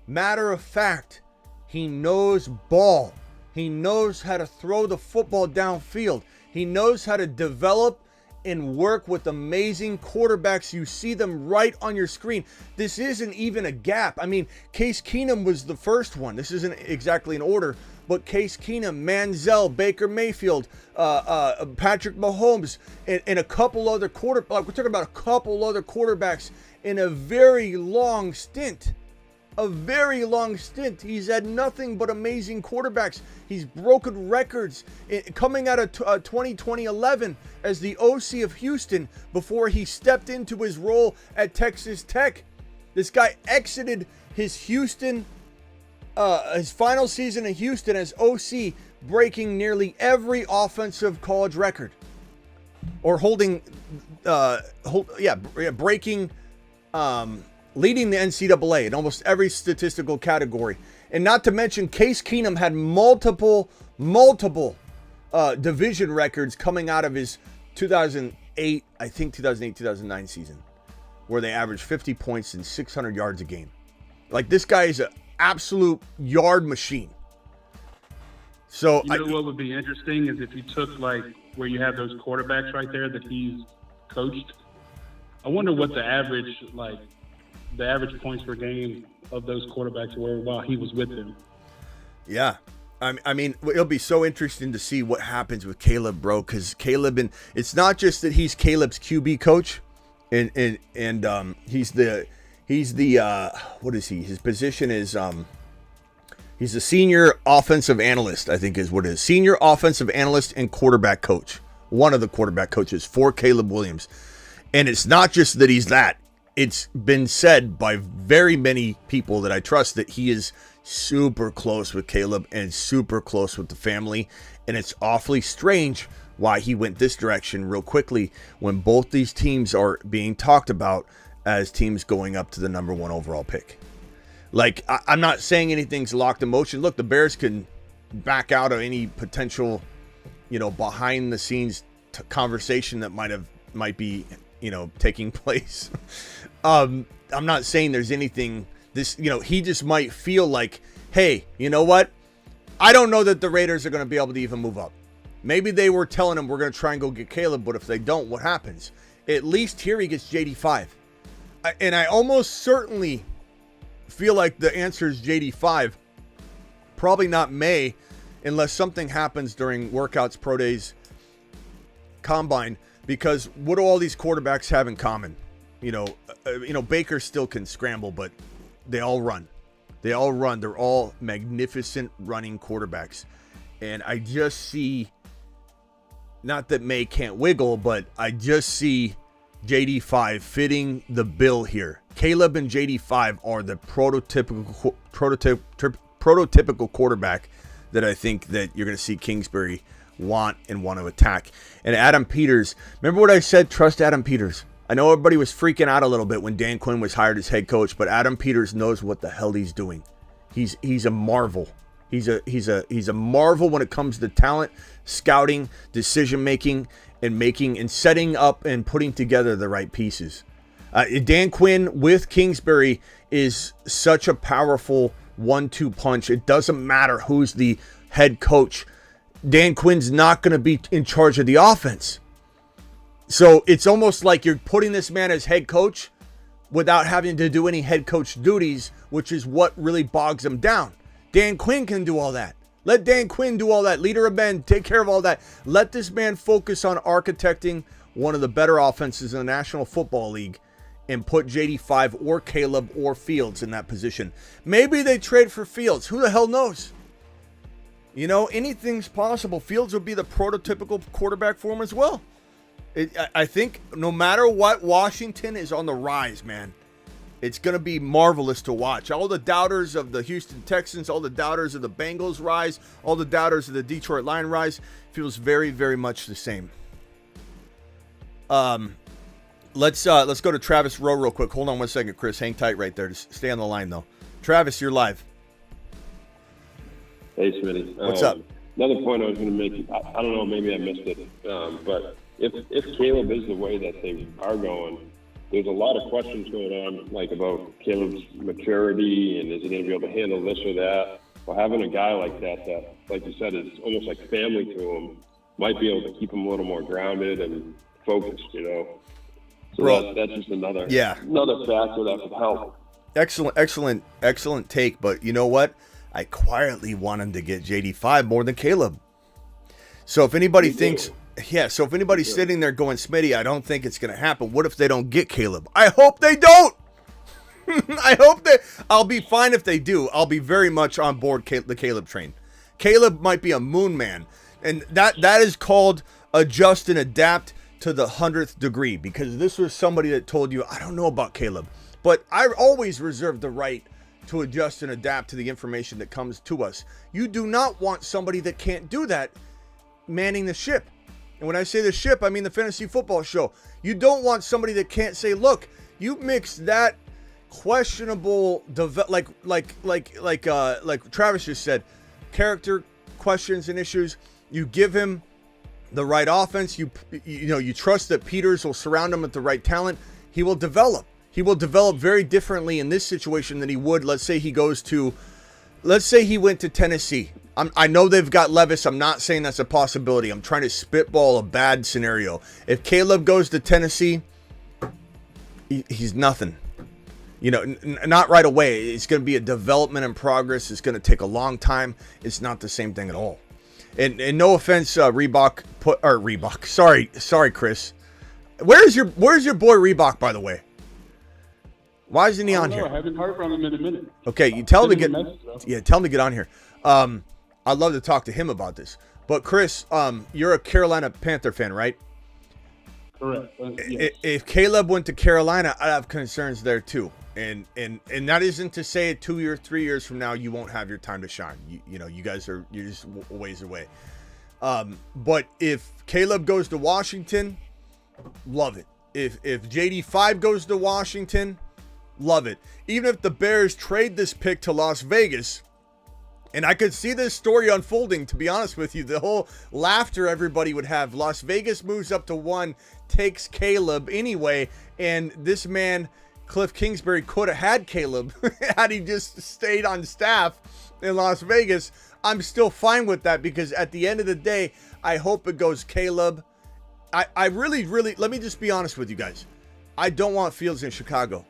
matter of fact, he knows ball. He knows how to throw the football downfield. He knows how to develop and work with amazing quarterbacks. You see them right on your screen. This isn't even a gap. I mean, Case Keenum was the first one. This isn't exactly in order, but Case Keenum, Manziel, Baker Mayfield, Patrick Mahomes, and a couple other quarterbacks. We're talking about a couple other quarterbacks in a very long stint. He's had nothing but amazing quarterbacks. He's broken records coming out of 2011 as the OC of Houston before he stepped into his role at Texas Tech. This guy exited his final season in Houston as OC, breaking nearly every offensive college record, or breaking. Leading the NCAA in almost every statistical category. And not to mention, Case Keenum had multiple division records coming out of his 2008-2009 season, where they averaged 50 points and 600 yards a game. Like, this guy is an absolute yard machine. So what would be interesting is if you took, like, where you have those quarterbacks right there that he's coached. I wonder what the average points per game of those quarterbacks were while he was with them. Yeah. I mean, it'll be so interesting to see what happens with Caleb, bro, because Caleb, it's not just that he's Caleb's QB coach, and he's the what is he? His position is he's a senior offensive analyst, I think is what it is. Senior offensive analyst and quarterback coach. One of the quarterback coaches for Caleb Williams. And it's not just that he's that. It's been said by very many people that I trust that he is super close with Caleb and super close with the family. And it's awfully strange why he went this direction real quickly when both these teams are being talked about as teams going up to the number 1 overall pick. Like, I'm not saying anything's locked in motion. Look, the Bears can back out of any potential, behind the scenes conversation that might be, taking place. I'm not saying there's anything he just might feel like, hey, you know what? I don't know that the Raiders are going to be able to even move up. Maybe they were telling him we're going to try and go get Caleb, but if they don't, what happens? At least here he gets JD5. And I almost certainly feel like the answer is JD5. Probably not May, unless something happens during workouts, pro days, combine. Because what do all these quarterbacks have in common? Baker still can scramble, but they all run. They all run. They're all magnificent running quarterbacks. And I just see, not that May can't wiggle, but I just see JD5 fitting the bill here. Caleb and JD5 are the prototypical quarterback that I think that you're going to see Kingsbury want to attack. And Adam Peters, remember what I said? Trust Adam Peters. I know everybody was freaking out a little bit when Dan Quinn was hired as head coach, but Adam Peters knows what the hell he's doing. He's a marvel. He's a marvel when it comes to talent, scouting, decision making, and setting up and putting together the right pieces. Dan Quinn with Kingsbury is such a powerful 1-2 punch. It doesn't matter who's the head coach. Dan Quinn's not going to be in charge of the offense. So it's almost like you're putting this man as head coach without having to do any head coach duties, which is what really bogs him down. Dan Quinn can do all that. Let Dan Quinn do all that. Leader of men, take care of all that. Let this man focus on architecting one of the better offenses in the National Football League and put JD5 or Caleb or Fields in that position. Maybe they trade for Fields. Who the hell knows? Anything's possible. Fields will be the prototypical quarterback for him as well. I think no matter what, Washington is on the rise, man. It's going to be marvelous to watch. All the doubters of the Houston Texans, all the doubters of the Bengals rise, all the doubters of the Detroit Lions rise. Feels very, very much the same. Let's go to Travis Rowe real quick. Hold on one second, Chris. Hang tight right there. Just stay on the line, though. Travis, you're live. Hey, Smitty. What's up? Another point I was going to make, I don't know, maybe I missed it, but if Caleb is the way that they are going, there's a lot of questions going on, like about Caleb's maturity and is he going to be able to handle this or that. Well, having a guy like that, like you said, is almost like family to him, might be able to keep him a little more grounded and focused, So that's just another factor that could help. Excellent take. But you know what? I quietly want him to get JD5 more than Caleb. So if anybody anybody's sitting there going, Smitty, I don't think it's going to happen. What if they don't get Caleb? I hope they don't. I'll be fine if they do. I'll be very much on board the Caleb train. Caleb might be a moon man. And that is called adjust and adapt to the 100th degree, because this was somebody that told you, I don't know about Caleb, but I always reserve the right to adjust and adapt to the information that comes to us. You do not want somebody that can't do that manning the ship. And when I say the ship, I mean the fantasy football show. You don't want somebody that can't say, look, you mix that questionable, like Travis just said, character questions and issues. You give him the right offense. You trust that Peters will surround him with the right talent. He will develop. He will develop very differently in this situation than he would. Let's say he went to Tennessee. I know they've got Levis. I'm not saying that's a possibility. I'm trying to spitball a bad scenario. If Caleb goes to Tennessee, he's nothing. Not right away. It's going to be a development in progress. It's going to take a long time. It's not the same thing at all. And no offense, Reebok. Sorry, Chris. Where's your boy Reebok, by the way? Why isn't he on here? I haven't heard from him in a minute. Okay, you tell him to get. Tell him to get on here. I'd love to talk to him about this. But Chris, you're a Carolina Panther fan, right? Correct. Yes. If Caleb went to Carolina, I'd have concerns there too. And that isn't to say 2 years, 3 years from now you won't have your time to shine. You guys you're just a ways away. But if Caleb goes to Washington, love it. If JD5 goes to Washington, love it. Even if the Bears trade this pick to Las Vegas, and I could see this story unfolding, to be honest with you, the whole laughter everybody would have. Las Vegas moves up to 1, takes Caleb anyway, and this man, Kliff Kingsbury, could have had Caleb had he just stayed on staff in Las Vegas. I'm still fine with that because at the end of the day, I hope it goes Caleb. I really, let me just be honest with you guys. I don't want Fields in Chicago.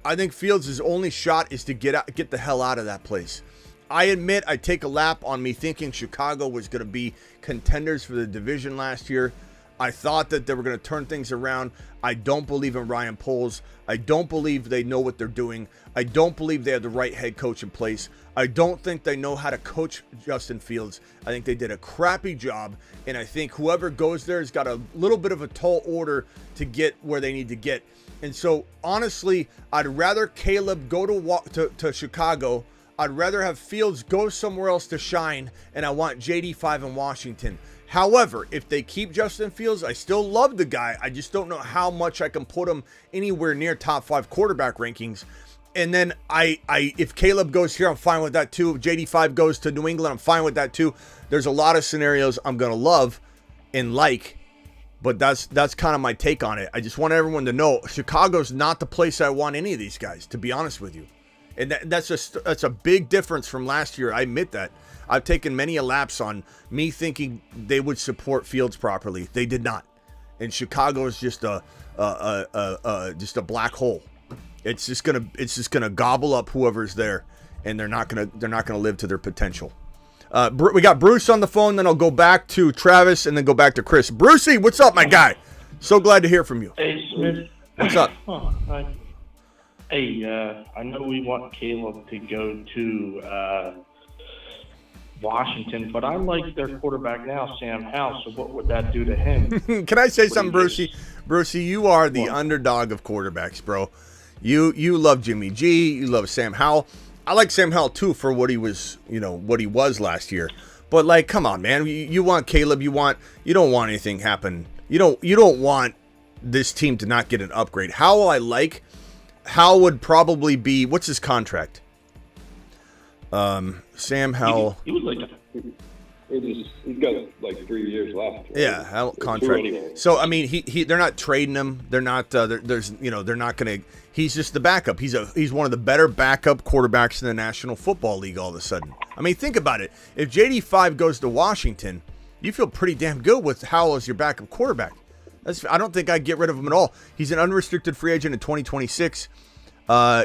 I think Fields' only shot is to get the hell out of that place. I admit I take a lap on me thinking Chicago was going to be contenders for the division last year. I thought that they were going to turn things around. I don't believe in Ryan Poles. I don't believe they know what they're doing. I don't believe they have the right head coach in place. I don't think they know how to coach Justin Fields. I think they did a crappy job, and I think whoever goes there has got a little bit of a tall order to get where they need to get. And so, honestly, I'd rather Caleb go to Chicago. I'd rather have Fields go somewhere else to shine, and I want JD5 in Washington. However, if they keep Justin Fields, I still love the guy. I just don't know how much I can put him anywhere near top 5 quarterback rankings. And then if Caleb goes here, I'm fine with that too. If JD5 goes to New England, I'm fine with that too. There's a lot of scenarios I'm going to love and like, but that's kind of my take on it. I just want everyone to know Chicago's not the place I want any of these guys, to be honest with you. And that's a big difference from last year. I admit that. I've taken many a lapse on me thinking they would support Fields properly. They did not. And Chicago is just a black hole. It's just gonna gobble up whoever's there, and they're not gonna live to their potential. We got Bruce on the phone. Then I'll go back to Travis, and then go back to Chris. Brucey, what's up, my guy? So glad to hear from you. Hey, Smith. What's up? Hi. Hey, I know we want Caleb to go to Washington, but I like their quarterback now, Sam Howell. So what would that do to him? Can I say something, Brucey? Brucey, you are the underdog of quarterbacks, bro. You love Jimmy G. You love Sam Howell. I like Sam Howell too for what he was, what he was last year. But like, come on, man. You want Caleb. You don't want anything happen. You don't want this team to not get an upgrade. Howell, I like. Howell would probably be, what's his contract? Sam Howell. He was like, he's got like 3 years left. Right? Yeah, Howell contract. Anyway. So I mean, they're not trading him. They're not. They're not gonna. He's just the backup. He's one of the better backup quarterbacks in the National Football League. All of a sudden, I mean, think about it. If JD5 goes to Washington, you feel pretty damn good with Howell as your backup quarterback. I don't think I'd get rid of him at all. He's an unrestricted free agent in 2026.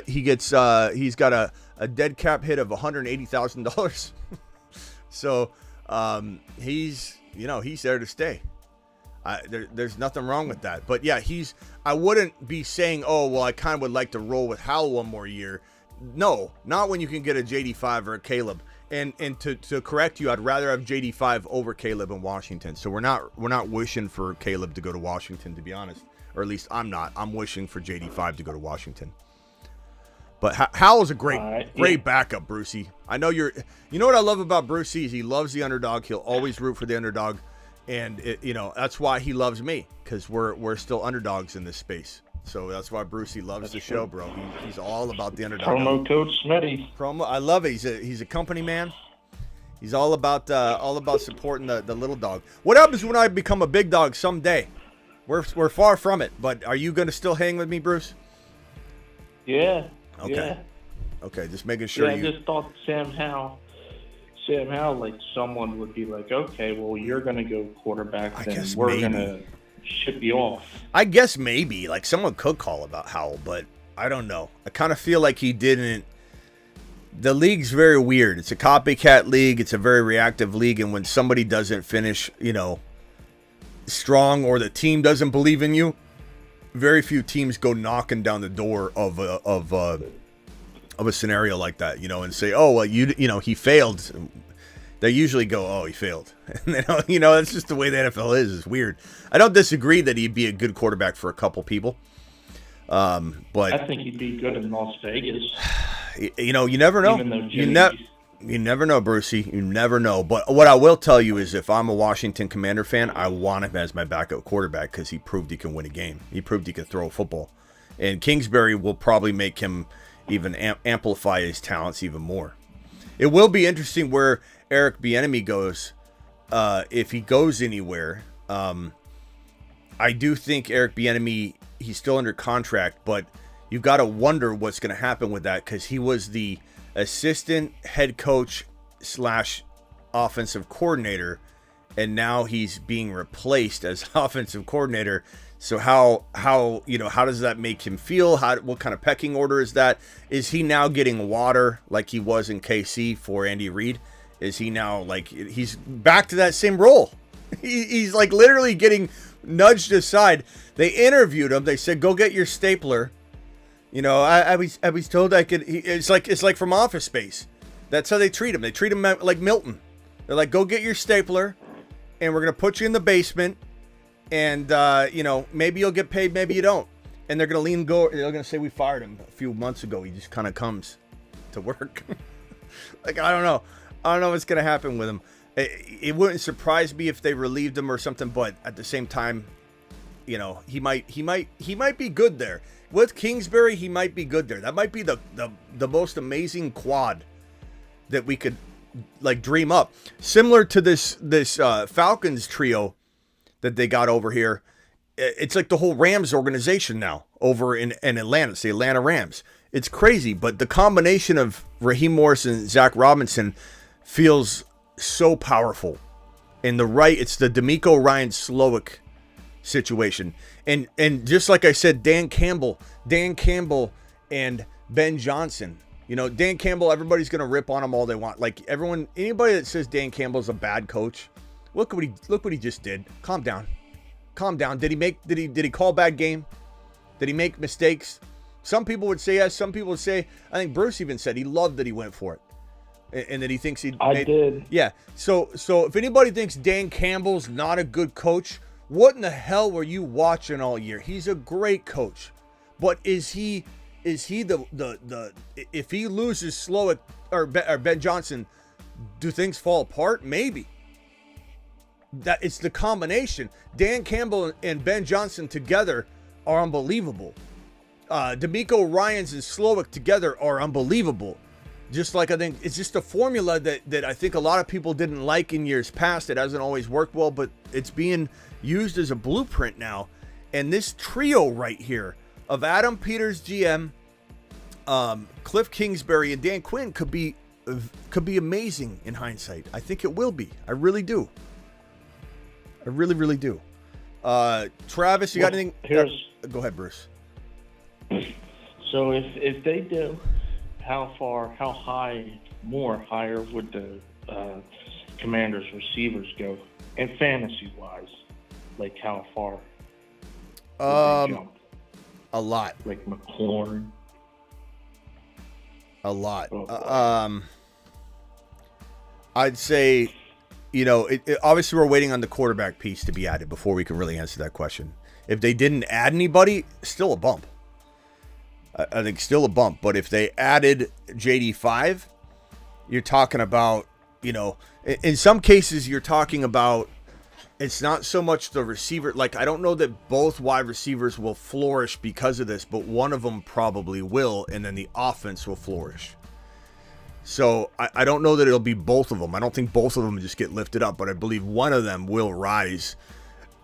He's got a dead cap hit of $180,000. So he's there to stay. There's nothing wrong with that. But yeah, I wouldn't be saying, oh, well, I kind of would like to roll with Howell one more year. No, not when you can get a JD5 or a Caleb. And to correct you, I'd rather have JD5 over Caleb in Washington. So we're not wishing for Caleb to go to Washington, to be honest. Or at least I'm not. I'm wishing for JD5 to go to Washington. But Howell's a great backup, Brucey. I know you know what I love about Brucey is he loves the underdog. He'll always root for the underdog. And that's why he loves me, because we're still underdogs in this space. So that's why Brucey loves the show, bro. He's all about the underdog. Promo code Smitty. I love it. He's a company man. He's all about supporting the little dog. What happens when I become a big dog someday? We're far from it, but are you going to still hang with me, Bruce? Yeah. Okay. Yeah. Okay, just making sure. I just thought Sam Howell, like someone would be like, okay, well, you're going to go quarterback, then we're going to ship you off. I guess maybe. Like, someone could call about Howell, but I don't know. I kind of feel like he didn't. The league's very weird. It's a copycat league. It's a very reactive league, and when somebody doesn't finish, strong, or the team doesn't believe in you, very few teams go knocking down the door of a scenario like that, and say, oh, well, he failed. They usually go, oh, he failed. And that's just the way the NFL is. It's weird. I don't disagree that he'd be a good quarterback for a couple people. But I think he'd be good in Las Vegas. You never know. Even though You never know, Brucey. You never know. But what I will tell you is if I'm a Washington Commander fan, I want him as my backup quarterback because he proved he can win a game. He proved he could throw a football. And Kingsbury will probably make him even amplify his talents even more. It will be interesting where Eric Bieniemy goes, if he goes anywhere. I do think Eric Bieniemy, he's still under contract, but you got to wonder what's going to happen with that because he was the assistant head coach / offensive coordinator, and now he's being replaced as offensive coordinator. So how does that make him feel? What kind of pecking order is that? Is he now getting water like he was in KC for Andy Reid? Is he now like he's back to that same role? He's like literally getting nudged aside. They interviewed him. They said, "Go get your stapler." I was told I could. It's like from Office Space. That's how they treat him. They treat him like Milton. They're like, "Go get your stapler, and we're gonna put you in the basement, and maybe you'll get paid, maybe you don't." And they're gonna They're gonna say we fired him a few months ago. He just kind of comes to work. Like I don't know what's gonna happen with him. It wouldn't surprise me if they relieved him or something, but at the same time, he might be good there. With Kingsbury, he might be good there. That might be the most amazing quad that we could like dream up. Similar to this Falcons trio that they got over here. It's like the whole Rams organization now over in Atlanta. It's the Atlanta Rams. It's crazy, but the combination of Raheem Morris and Zach Robinson feels so powerful. And it's the D'Amico Ryan Slowick situation. And just like I said, Dan Campbell and Ben Johnson. Dan Campbell, everybody's gonna rip on him all they want. Like anybody that says Dan Campbell's a bad coach, look what he just did. Calm down. Did he call a bad game? Did he make mistakes? Some people would say yes, some people would say, I think Bruce even said he loved that he went for it. And that he thinks I did. Yeah. So if anybody thinks Dan Campbell's not a good coach, what in the hell were you watching all year? He's a great coach. But is he the if he loses Slowick or Ben Johnson, do things fall apart? Maybe. That it's the combination. Dan Campbell and Ben Johnson together are unbelievable. D'Amico Ryans and Slowick together are unbelievable. Just like I think it's just a formula that I think a lot of people didn't like in years past. It hasn't always worked well, but it's being used as a blueprint now. And this trio right here of Adam Peters, GM, Kliff Kingsbury, and Dan Quinn could be amazing in hindsight. I think it will be. I really do. I really, really do. Travis, you got anything? Go ahead, Bruce. So if they do, how higher would the Commanders receivers go? And fantasy-wise, like how far would they jump? A lot. Like McLaurin? A lot. I'd say, obviously we're waiting on the quarterback piece to be added before we can really answer that question. If they didn't add anybody, still a bump. I think still a bump. But if they added JD5, you're talking about, in some cases you're talking about, it's not so much the receiver. Like, I don't know that both wide receivers will flourish because of this, but one of them probably will, and then the offense will flourish. So I don't know that it'll be both of them. I don't think both of them just get lifted up, but I believe one of them will rise.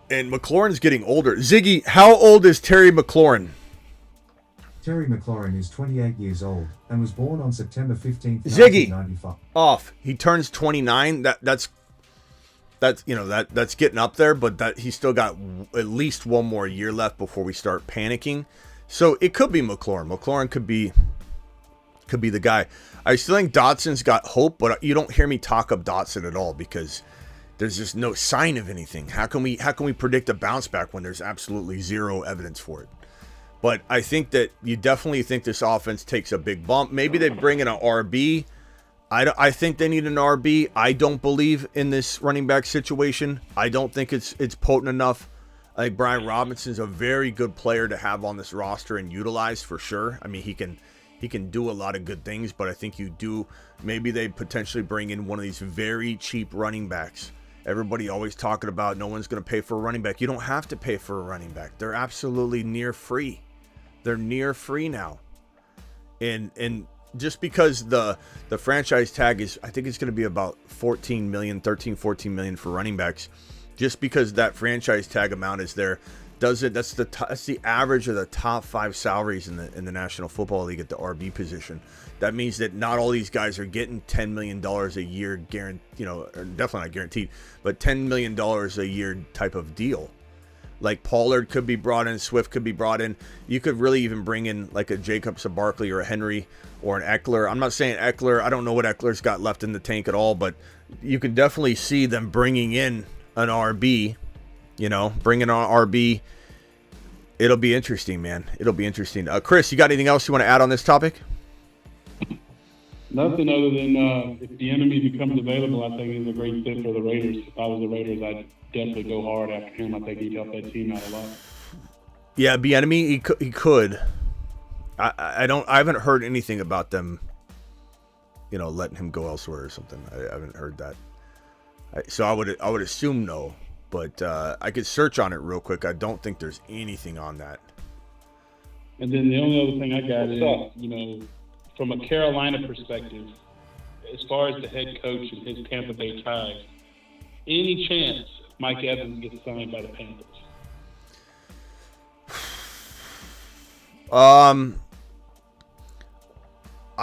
And McLaurin's getting older. Ziggy, how old is Terry McLaurin? Terry McLaurin is 28 years old and was born on September 15th, Ziggy, 1995. Off. He turns 29. That's getting up there, but that he's still got at least one more year left before we start panicking. So it could be McLaurin. McLaurin could be the guy. I still think Dotson's got hope, but you don't hear me talk up Dotson at all because there's just no sign of anything. How can we predict a bounce back when there's absolutely zero evidence for it? But I think that you definitely think this offense takes a big bump. Maybe they bring in an RB. I think they need an RB. I don't believe in this running back situation. I don't think it's potent enough. I think Brian Robinson's a very good player to have on this roster and utilize for sure. I mean, he He can do a lot of good things, but I think maybe they potentially bring in one of these very cheap running backs. Everybody always talking about no one's going to pay for a running back. You don't have to pay for a running back. They're absolutely near free. They're near free now. And just because the franchise tag is, I think it's going to be about 14 million for running backs. Just because that franchise tag amount is there, that's the average of the top 5 salaries in the National Football League at the RB position. That means that not all these guys are getting $10 million a year, definitely not guaranteed, but $10 million a year type of deal. Like Pollard could be brought in, Swift could be brought in. You could really even bring in like a Jacobs, a Barkley, or a Henry, or an Eckler. I'm not saying Eckler. I don't know what Eckler's got left in the tank at all, but you can definitely see them bringing in an RB. Bringing on RB. It'll be interesting, man. It'll be interesting. Chris, you got anything else you want to add on this topic? Nothing other than if Bieniemy becomes available, I think he's a great fit for the Raiders. If I was the Raiders, I'd definitely go hard after him. I think he'd help that team out a lot. Yeah, Bieniemy, he could. I haven't heard anything about them, letting him go elsewhere or something. I haven't heard that. So I would assume no, but I could search on it real quick. I don't think there's anything on that. And then the only other thing I got is, from a Carolina perspective, as far as the head coach and his Tampa Bay ties, any chance Mike Evans gets signed by the Panthers? I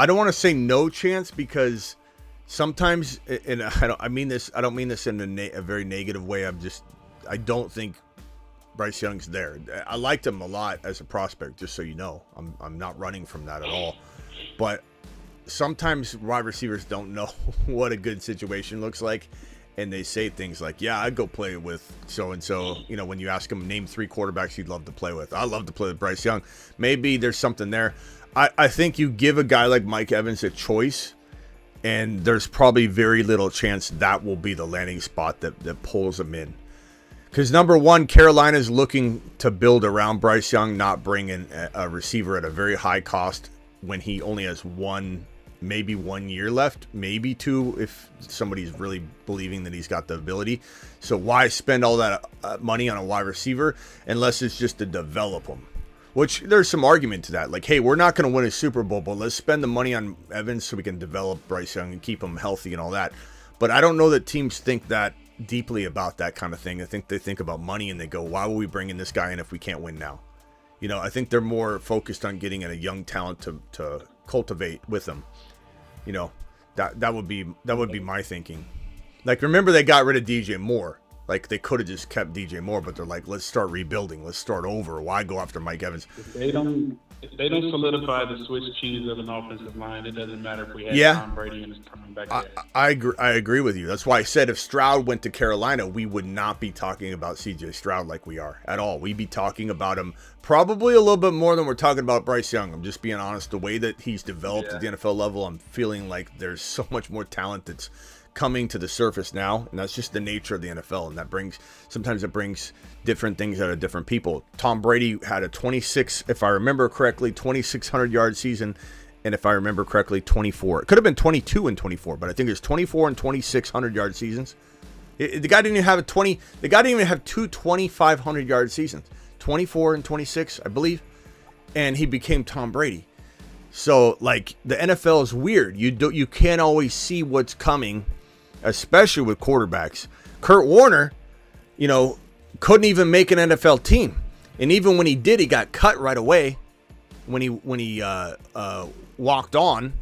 don't want to say no chance because sometimes, and I don't mean this in a very negative way. I don't think Bryce Young's there. I liked him a lot as a prospect, just so you know. I'm not running from that at all. But sometimes wide receivers don't know what a good situation looks like, and they say things like, yeah, I'd go play with so-and-so. When you ask him, name 3 quarterbacks you'd love to play with. I'd love to play with Bryce Young. Maybe there's something there. I think you give a guy like Mike Evans a choice, and there's probably very little chance that will be the landing spot that pulls him in. Because number one, Carolina's looking to build around Bryce Young, not bring in a receiver at a very high cost when he only has maybe 1 year left, maybe 2 if somebody's really believing that he's got the ability. So why spend all that money on a wide receiver unless it's just to develop him? Which there's some argument to that. Like, hey, we're not going to win a Super Bowl, but let's spend the money on Evans so we can develop Bryce Young and keep him healthy and all that. But I don't know that teams think that deeply about that kind of thing. I think they think about money and they go, why would we bring in this guy in if we can't win now? I think they're more focused on getting a young talent to cultivate with them. That would be my thinking. Like, remember they got rid of DJ Moore. Like, they could have just kept DJ Moore, but they're like, let's start rebuilding. Let's start over. Why go after Mike Evans? If they don't solidify the Swiss cheese of an offensive line, it doesn't matter if we have Tom Brady and his coming back there. I agree with you. That's why I said if Stroud went to Carolina, we would not be talking about CJ Stroud like we are at all. We'd be talking about him probably a little bit more than we're talking about Bryce Young. I'm just being honest. The way that he's developed at the NFL level, I'm feeling like there's so much more talent that's coming to the surface now, and that's just the nature of the NFL, and sometimes it brings different things out of different people. Tom Brady had a 2,600 yard season, and if I remember correctly, 24. It could have been 22 and 24, but I think there's 24 and 2,600 yard seasons. The guy didn't even have two 2,500 yard seasons, 24 and 26, I believe, and he became Tom Brady. So, like, the NFL is weird. You can't always see what's coming, especially with quarterbacks. Kurt Warner, couldn't even make an NFL team, and even when he did, he got cut right away when he walked on,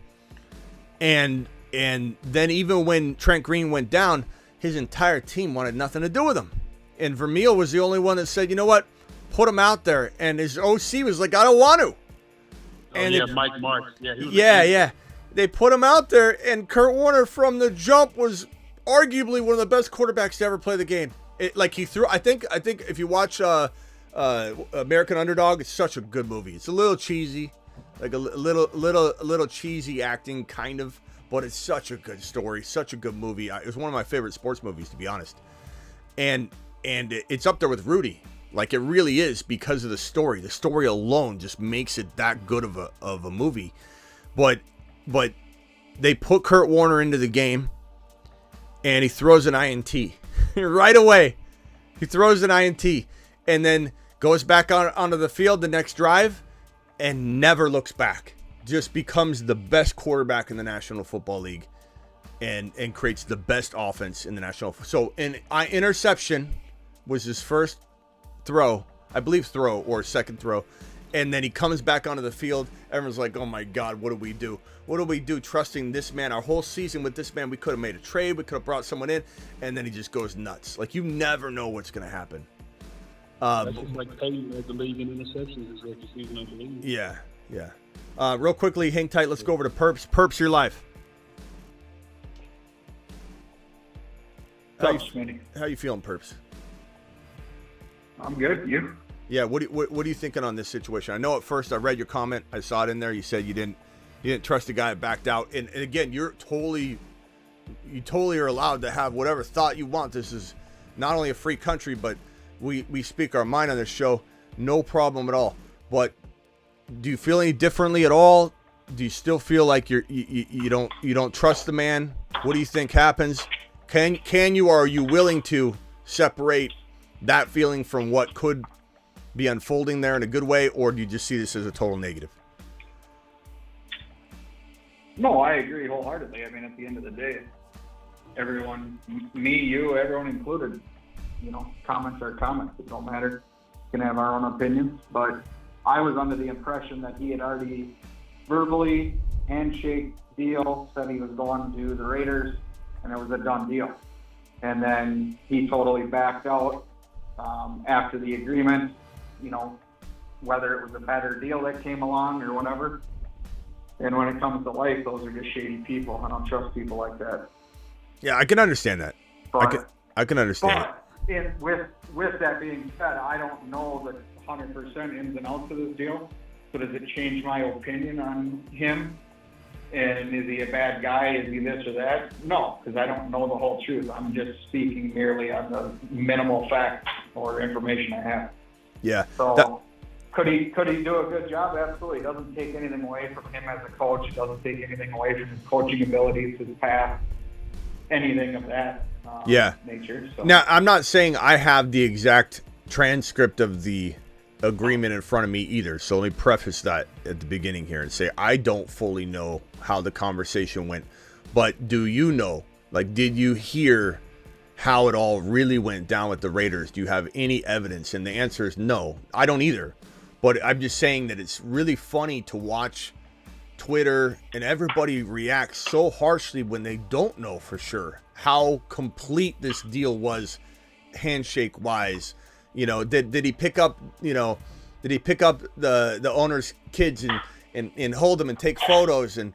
and then even when Trent Green went down, his entire team wanted nothing to do with him, and Vermeil was the only one that said, you know what, put him out there, and his OC was like, I don't want to. And Mike Marks. Yeah. They put him out there, and Kurt Warner from the jump was arguably one of the best quarterbacks to ever play the game. He threw. I think if you watch American Underdog, it's such a good movie. It's a little cheesy, like a little cheesy acting, kind of, but it's such a good story, such a good movie. It was one of my favorite sports movies, to be honest. And it's up there with Rudy. Like, it really is, because of the story. The story alone just makes it that good of a movie. But they put Kurt Warner into the game, and he throws an INT right away. He throws an INT and then goes back onto the field the next drive and never looks back. Just becomes the best quarterback in the National Football League and creates the best offense in the National. So an interception was his first throw, I believe or second throw. And then he comes back onto the field. Everyone's like, oh my God, what do we do? What do we do trusting this man? Our whole season with this man, we could have made a trade. We could have brought someone in. And then he just goes nuts. Like, you never know what's going to happen. That's just like Peyton led the league in interceptions his rookie season, I believe. Yeah. Real quickly, hang tight. Let's go over to Perps. Perps, you're live. Thanks, Smitty. How you feeling, Perps? I'm good. You? Yeah. What are you thinking on this situation? I know at first I read your comment. I saw it in there. You said you didn't trust the guy that backed out. And again, you totally are allowed to have whatever thought you want. This is not only a free country, but we speak our mind on this show. No problem at all. But do you feel any differently at all? Do you still feel like you don't trust the man? What do you think happens? Can you, or are you willing to separate that feeling from what could be unfolding there in a good way, or do you just see this as a total negative? No, I agree wholeheartedly. I mean, at the end of the day, everyone, me, you, everyone included, comments are comments. It don't matter. We can have our own opinions. But I was under the impression that he had already verbally handshake deal, said he was going to the Raiders, and it was a done deal. And then he totally backed out after the agreement, whether it was a better deal that came along or whatever. And when it comes to life, those are just shady people. I don't trust people like that. Yeah, I can understand that. I can understand it. But with that being said, I don't know the 100% ins and outs of this deal. So does it change my opinion on him? And is he a bad guy? Is he this or that? No, because I don't know the whole truth. I'm just speaking merely on the minimal facts or information I have. Yeah. So could he do a good job? Absolutely. It doesn't take anything away from him as a coach. It doesn't take anything away from his coaching abilities, his path, anything of that nature. So. Now, I'm not saying I have the exact transcript of the agreement in front of me either. So let me preface that at the beginning here and say I don't fully know how the conversation went. But do you know? Like, did you hear how it all really went down with the Raiders? Do you have any evidence? And the answer is no. I don't either. But I'm just saying that it's really funny to watch Twitter and everybody react so harshly when they don't know for sure how complete this deal was handshake wise. Did he pick up, did he pick up the owner's kids and hold them and take photos and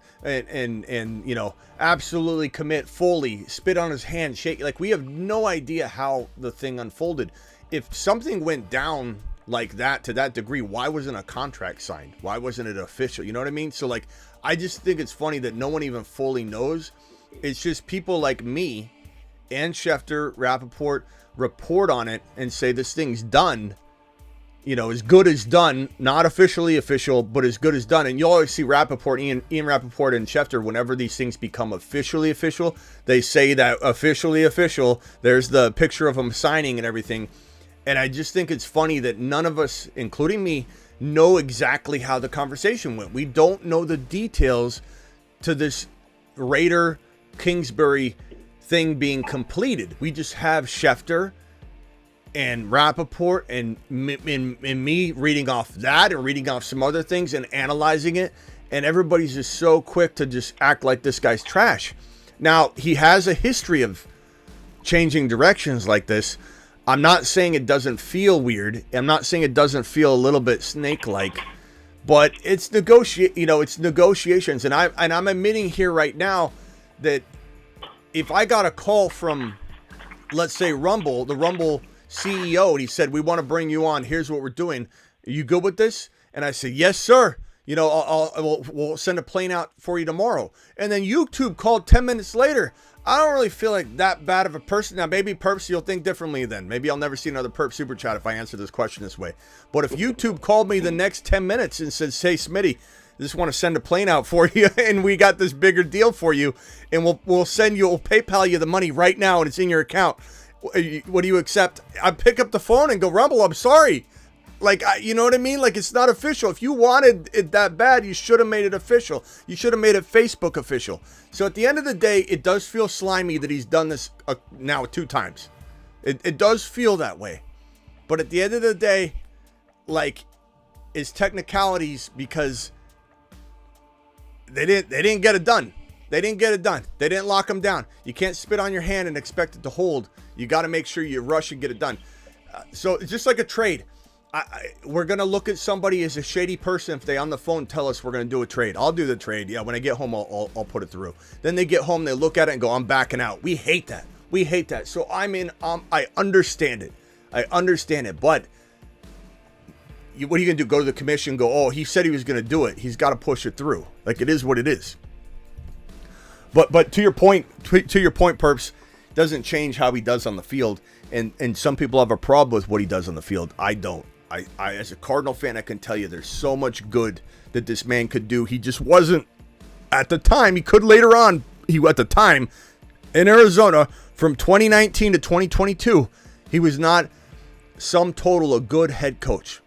absolutely commit fully, spit on his hand, shake? Like, we have no idea how the thing unfolded. If something went down like that to that degree, why wasn't a contract signed? Why wasn't it official? You know what I mean? So, like, I just think it's funny that no one even fully knows. It's just people like me and Schefter, Rappaport, report on it and say this thing's done, as good as done, not officially official, but as good as done. And you always see Rappaport, Ian Rappaport and Schefter, whenever these things become officially official, they say that officially official, there's the picture of them signing and everything. And I just think it's funny that none of us, including me, know exactly how the conversation went. We don't know the details to this Raider Kingsbury thing being completed. We just have Schefter and Rappaport and me reading off that and reading off some other things and analyzing it, and everybody's just so quick to just act like this guy's trash. Now, he has a history of changing directions like this. I'm not saying it doesn't feel weird. I'm not saying it doesn't feel a little bit snake-like, but it's it's negotiations, and I'm admitting here right now that if I got a call from, let's say, Rumble, the Rumble CEO, and he said, we want to bring you on, here's what we're doing, are you good with this? And I said, yes, sir. We'll send a plane out for you tomorrow. And then YouTube called 10 minutes later. I don't really feel like that bad of a person. Now, maybe Perps, you'll think differently then. Maybe I'll never see another Perp Super Chat if I answer this question this way. But if YouTube called me the next 10 minutes and said, hey, Smitty, just want to send a plane out for you, and we got this bigger deal for you, and we'll PayPal you the money right now, and it's in your account. What do you accept? I pick up the phone and go, Rumble, I'm sorry. Like, you know what I mean? Like, it's not official. If you wanted it that bad, you should have made it official. You should have made it Facebook official. So at the end of the day, it does feel slimy that he's done this now 2 times. It does feel that way. But at the end of the day, like, it's technicalities because they didn't get it done. They didn't get it done. They didn't lock him down. You can't spit on your hand and expect it to hold. You got to make sure you rush and get it done. So it's just like a trade. We're going to look at somebody as a shady person if they on the phone tell us we're going to do a trade. I'll do the trade. Yeah, when I get home, I'll put it through. Then they get home, they look at it and go, I'm backing out. We hate that. We hate that. So I understand it. I understand it. But what are you going to do? Go to the commission and go, oh, he said he was going to do it. He's got to push it through. Like, it is what it is. But to your point, Perps, doesn't change how he does on the field. And some people have a problem with what he does on the field. I don't. I as a Cardinal fan, I can tell you there's so much good that this man could do. He just wasn't at the time. He could later on. At the time in Arizona from 2019 to 2022, he was not sum total a good head coach.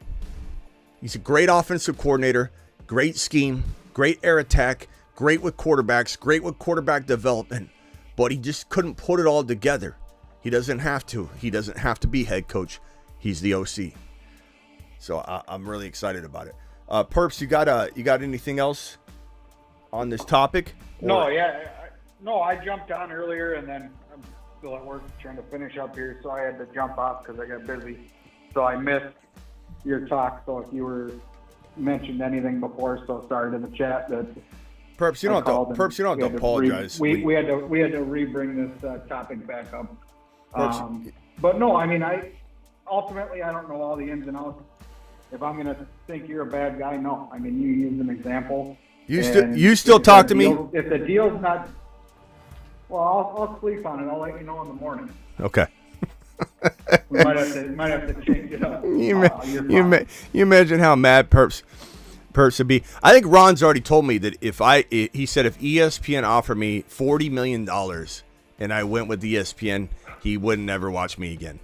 He's a great offensive coordinator, great scheme, great air attack, great with quarterbacks, great with quarterback development, but he just couldn't put it all together. He doesn't have to. He doesn't have to be head coach. He's the OC. So I'm really excited about it. Perps, you got anything else on this topic? No, I jumped on earlier, and then I'm still at work trying to finish up here, so I had to jump off because I got busy. So I missed your talk. So if you were mentioned anything before, so sorry to the chat that. Perps, you don't have to apologize. We had to re-bring this topic back up. But no, I mean, ultimately I don't know all the ins and outs. If I'm going to think you're a bad guy, no. I mean, you use an example. You still talk to me? If the deal's not, well, I'll sleep on it. I'll let you know in the morning. Okay. We might have to change it up. You imagine how mad Perps would be. I think Ron's already told me that he said if ESPN offered me $40 million and I went with ESPN, he wouldn't ever watch me again.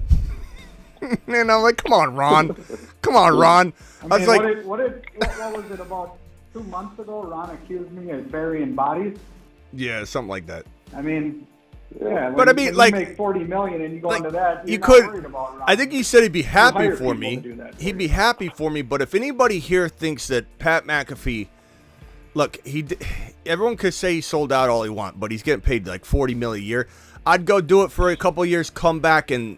And I'm like, come on, Ron. Come on, Ron. I was like, what was it about 2 months ago? Ron accused me of burying bodies. Yeah, something like that. I mean, yeah. But I mean, like, you make $40 million and you go into that, you not could. Worried about Ron. I think he said he'd be happy for me. He'd be happy for me. But if anybody here thinks that Pat McAfee, look, everyone could say he sold out all he wants, but he's getting paid like $40 million a year. I'd go do it for a couple of years, come back and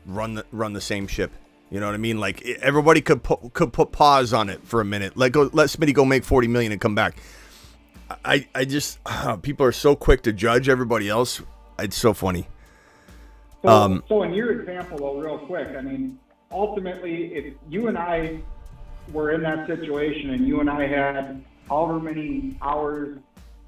run the same ship. You know what I mean? Like, everybody could put pause on it for a minute. Let Smitty go make $40 million and come back. I just people are so quick to judge everybody else. It's so funny. So in your example, though, real quick, I mean, ultimately, if you and I were in that situation and you and I had however many hours,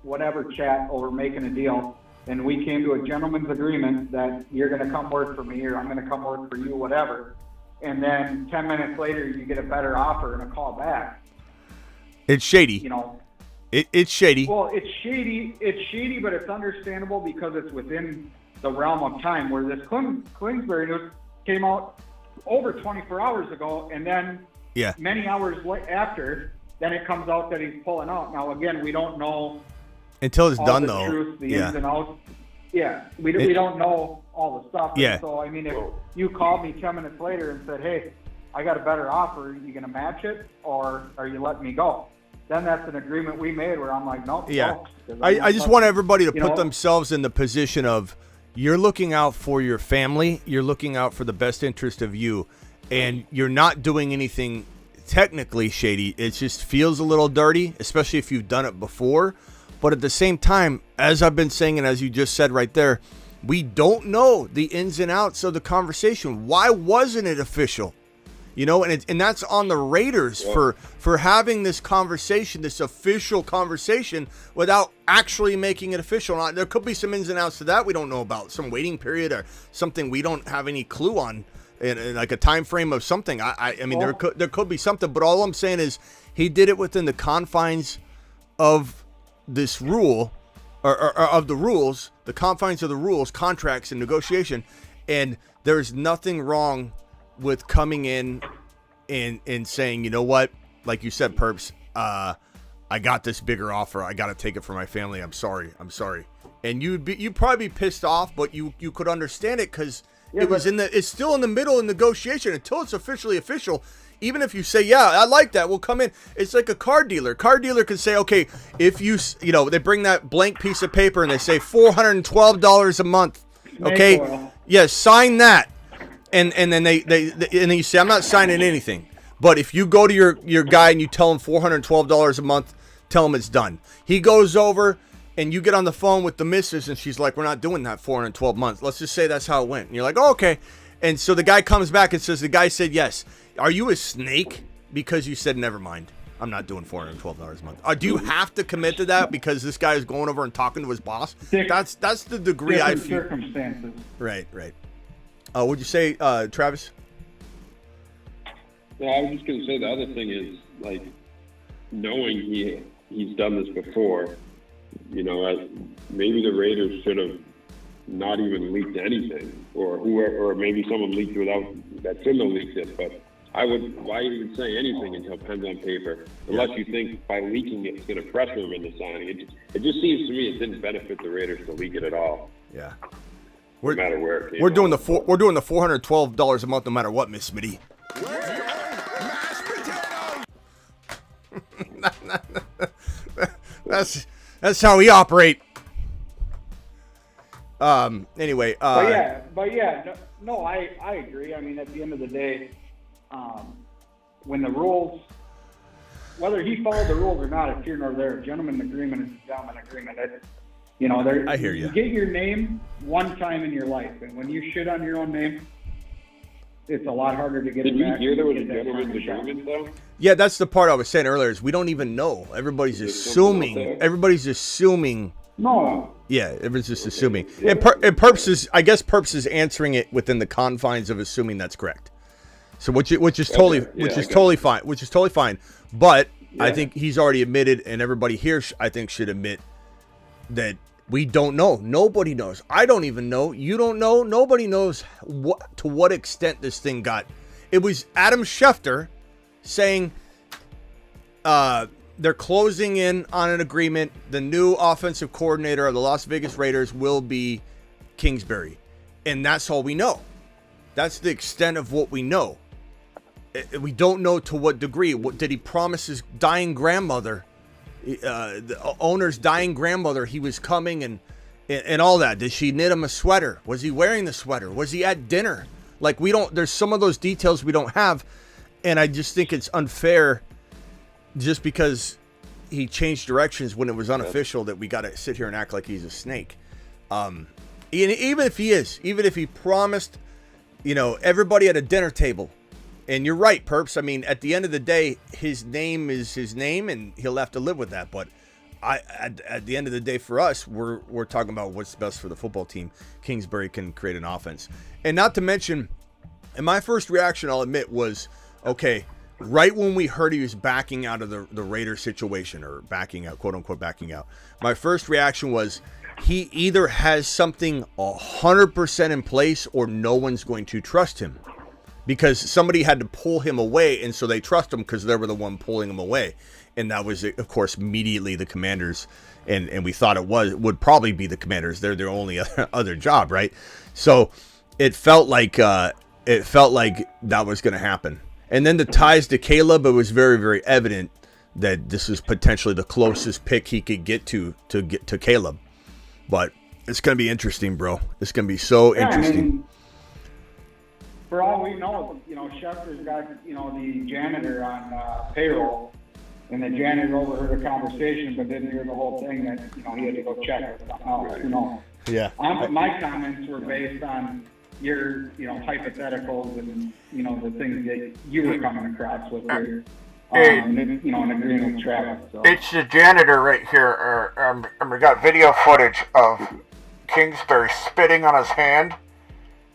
whatever, chat over making a deal, and we came to a gentleman's agreement that you're going to come work for me or I'm going to come work for you, whatever, and then 10 minutes later you get a better offer and a call back. It's shady. You know. It's shady. Well, it's shady, but it's understandable because it's within the realm of time. Where this Kingsbury news came out over 24 hours ago, and then many hours after, then it comes out that he's pulling out. Now, again, we don't know until it's done, the though. Truth, the ins and outs. Yeah, we don't know all the stuff. Yeah. And so, I mean, if you called me 10 minutes later and said, "Hey, I got a better offer. Are you going to match it, or are you letting me go?" Then that's an agreement we made where I'm like, nope. Yeah. No, I just want everybody to put themselves in the position of you're looking out for your family. You're looking out for the best interest of you. And you're not doing anything technically shady. It just feels a little dirty, especially if you've done it before. But at the same time, as I've been saying and as you just said right there, we don't know the ins and outs of the conversation. Why wasn't it official? You know, and that's on the Raiders for having this conversation, this official conversation, without actually making it official. Now, there could be some ins and outs to that we don't know about, some waiting period or something we don't have any clue on. in like a time frame of something. I mean, there could be something, but all I'm saying is he did it within the confines of this rule, or of the rules, the confines of the rules, contracts, and negotiation. And there's nothing wrong with coming in and saying, you know what, like you said, Perps, I got this bigger offer. I got to take it for my family. I'm sorry. And you'd probably be pissed off, but you could understand it because it's still in the middle of negotiation until it's officially official. Even if you say, yeah, I like that, we'll come in. It's like a car dealer. Car dealer can say, okay, if they bring that blank piece of paper and they say $412 a month. Okay, yes, sign that. And then they you say, I'm not signing anything. But if you go to your guy and you tell him $412 a month, tell him it's done. He goes over and you get on the phone with the missus and she's like, we're not doing that 412 months. Let's just say that's how it went. And you're like, oh, okay. And so the guy comes back and says, the guy said yes. Are you a snake because you said never mind? I'm not doing $412 a month. Do you have to commit to that because this guy is going over and talking to his boss? That's the degree I feel. Circumstances. Right. Would you say, Travis? Yeah, I was just gonna say the other thing is like knowing he's done this before. Maybe the Raiders should have not even leaked anything, or maybe someone leaked that shouldn't have leaked it. But why even say anything until pen's on paper, unless you think by leaking it's going to pressure him into signing. It just seems to me it didn't benefit the Raiders to leak it at all. Yeah. No matter where it came we're doing the $412 a month no matter what, Miss Smitty. That's how we operate. Anyway. I agree. I mean, at the end of the day, when the rules, whether he followed the rules or not, it's here nor there. Gentleman's agreement is a gentleman's agreement. I hear you. You get your name one time in your life, and when you shit on your own name, it's a lot harder to get it back. Did you hear there was a gentleman's agreement, though? Yeah, that's the part I was saying earlier. Is we don't even know. Everybody's assuming. No. Yeah, everyone's just assuming. And Perps is answering it within the confines of assuming that's correct. So which is totally fine. But I think he's already admitted, and everybody here I think should admit that we don't know. Nobody knows. I don't even know. You don't know. Nobody knows to what extent this thing got. It was Adam Schefter saying they're closing in on an agreement. The new offensive coordinator of the Las Vegas Raiders will be Kingsbury. And that's all we know. That's the extent of what we know. We don't know to what degree. What did he promise his dying grandmother? The owner's dying grandmother, he was coming and all that. Did she knit him a sweater? Was he wearing the sweater? Was he at dinner? Like, there's some of those details we don't have. And I just think it's unfair just because he changed directions when it was unofficial that we got to sit here and act like he's a snake. Even if he promised, everybody at a dinner table. And you're right, Perps. I mean, at the end of the day, his name is his name, and he'll have to live with that. But at the end of the day, for us, we're talking about what's best for the football team. Kingsbury can create an offense. And not to mention, and my first reaction, I'll admit, was, okay, right when we heard he was backing out of the Raider situation, or backing out, quote unquote backing out, my first reaction was he either has something 100% in place or no one's going to trust him. Because somebody had to pull him away, and so they trust him because they were the one pulling him away. And that was, of course, immediately the Commanders, and we thought it would probably be the Commanders. They're their only other job, right? So it felt like that was going to happen. And then the ties to Caleb, it was very, very evident that this is potentially the closest pick he could get to Caleb. But it's going to be interesting, bro. It's going to be so interesting. I mean, for all we know, Schefter's got, the janitor on payroll, and the janitor overheard a conversation but didn't hear the whole thing that, he had to go check or something else, Yeah. My comments were based on your, hypotheticals and, the things that you were coming across with your, in agreement with Travis. So. It's the janitor right here. We got video footage of Kingsbury spitting on his hand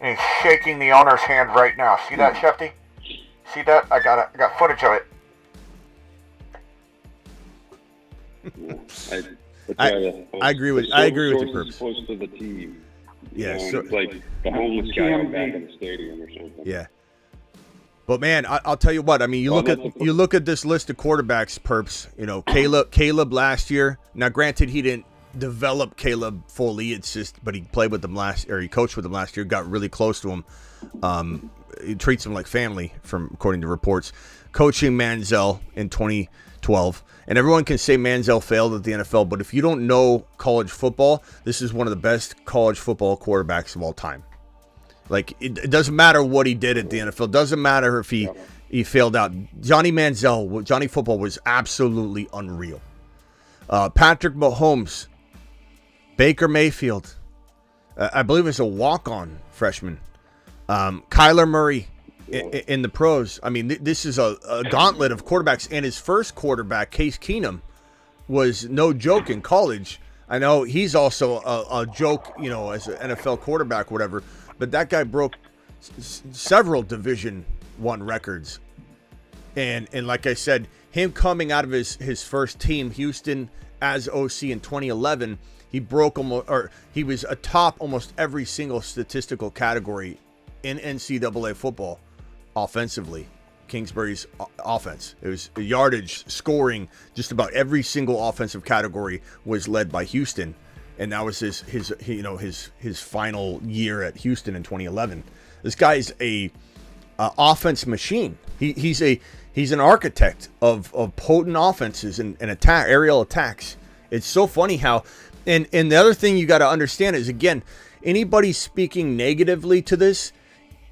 And he's shaking the owner's hand right now. See that, Shefty? See that? I got footage of it. I agree with you, Purps. Close to the team. Yeah, so, it's like the homeless guy out back in the stadium or something. Yeah. But man, I'll tell you what. I mean, you look at this list of quarterbacks, Purps. You know, Caleb last year. Now, granted, he didn't develop Caleb fully. But he played with them he coached with them last year. Got really close to him. He treats him like family, according to reports. Coaching Manziel in 2012, and everyone can say Manziel failed at the NFL, but if you don't know college football, this is one of the best college football quarterbacks of all time. Like, it doesn't matter what he did at the NFL. Doesn't matter if he failed out. Johnny Football was absolutely unreal. Patrick Mahomes, Baker Mayfield, I believe it's a walk-on freshman. Kyler Murray in the pros. I mean, this is a gauntlet of quarterbacks. And his first quarterback, Case Keenum, was no joke in college. I know he's also a joke, as an NFL quarterback, whatever. But that guy broke several Division I records. And like I said, him coming out of his first team, Houston, as OC in 2011, he was atop almost every single statistical category in NCAA football offensively. Kingsbury's offense. It was yardage, scoring, just about every single offensive category was led by Houston. And that was his final year at Houston in 2011. This guy's a offense machine. He's an architect of potent offenses and aerial attacks. It's so funny how, and the other thing you got to understand is, again, anybody speaking negatively to this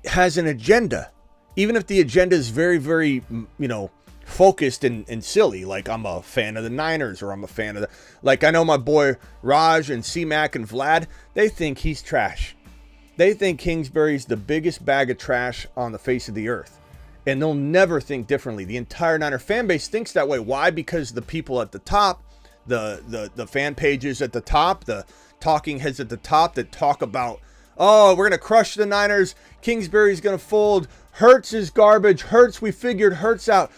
has an agenda, even if the agenda is very, very, focused and silly. Like, I'm a fan of the Niners, or I'm a fan of I know my boy Raj and C-Mac and Vlad, they think he's trash. They think Kingsbury's the biggest bag of trash on the face of the earth. And they'll never think differently. The entire Niner fan base thinks that way. Why? Because the people at the top, the fan pages at the top, the talking heads at the top that talk about, oh, we're going to crush the Niners, Kingsbury's going to fold, Hurts is garbage, Hurts, we figured Hurts out.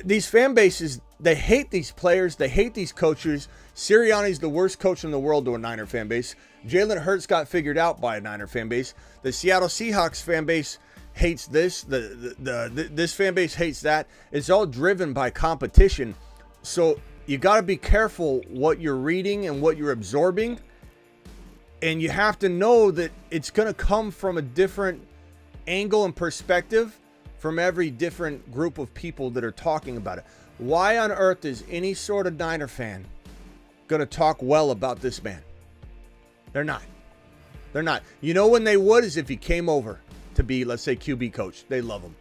These fan bases, they hate these players. They hate these coaches. Sirianni's the worst coach in the world to a Niner fan base. Jalen Hurts got figured out by a Niner fan base. The Seattle Seahawks fan base hates this. This fan base hates that. It's all driven by competition. So you got to be careful what you're reading and what you're absorbing. And you have to know that it's going to come from a different angle and perspective from every different group of people that are talking about it. Why on earth is any sort of Niner fan going to talk well about this man? They're not. They're not. You know when they would is if he came over to be, let's say, QB coach. They love him.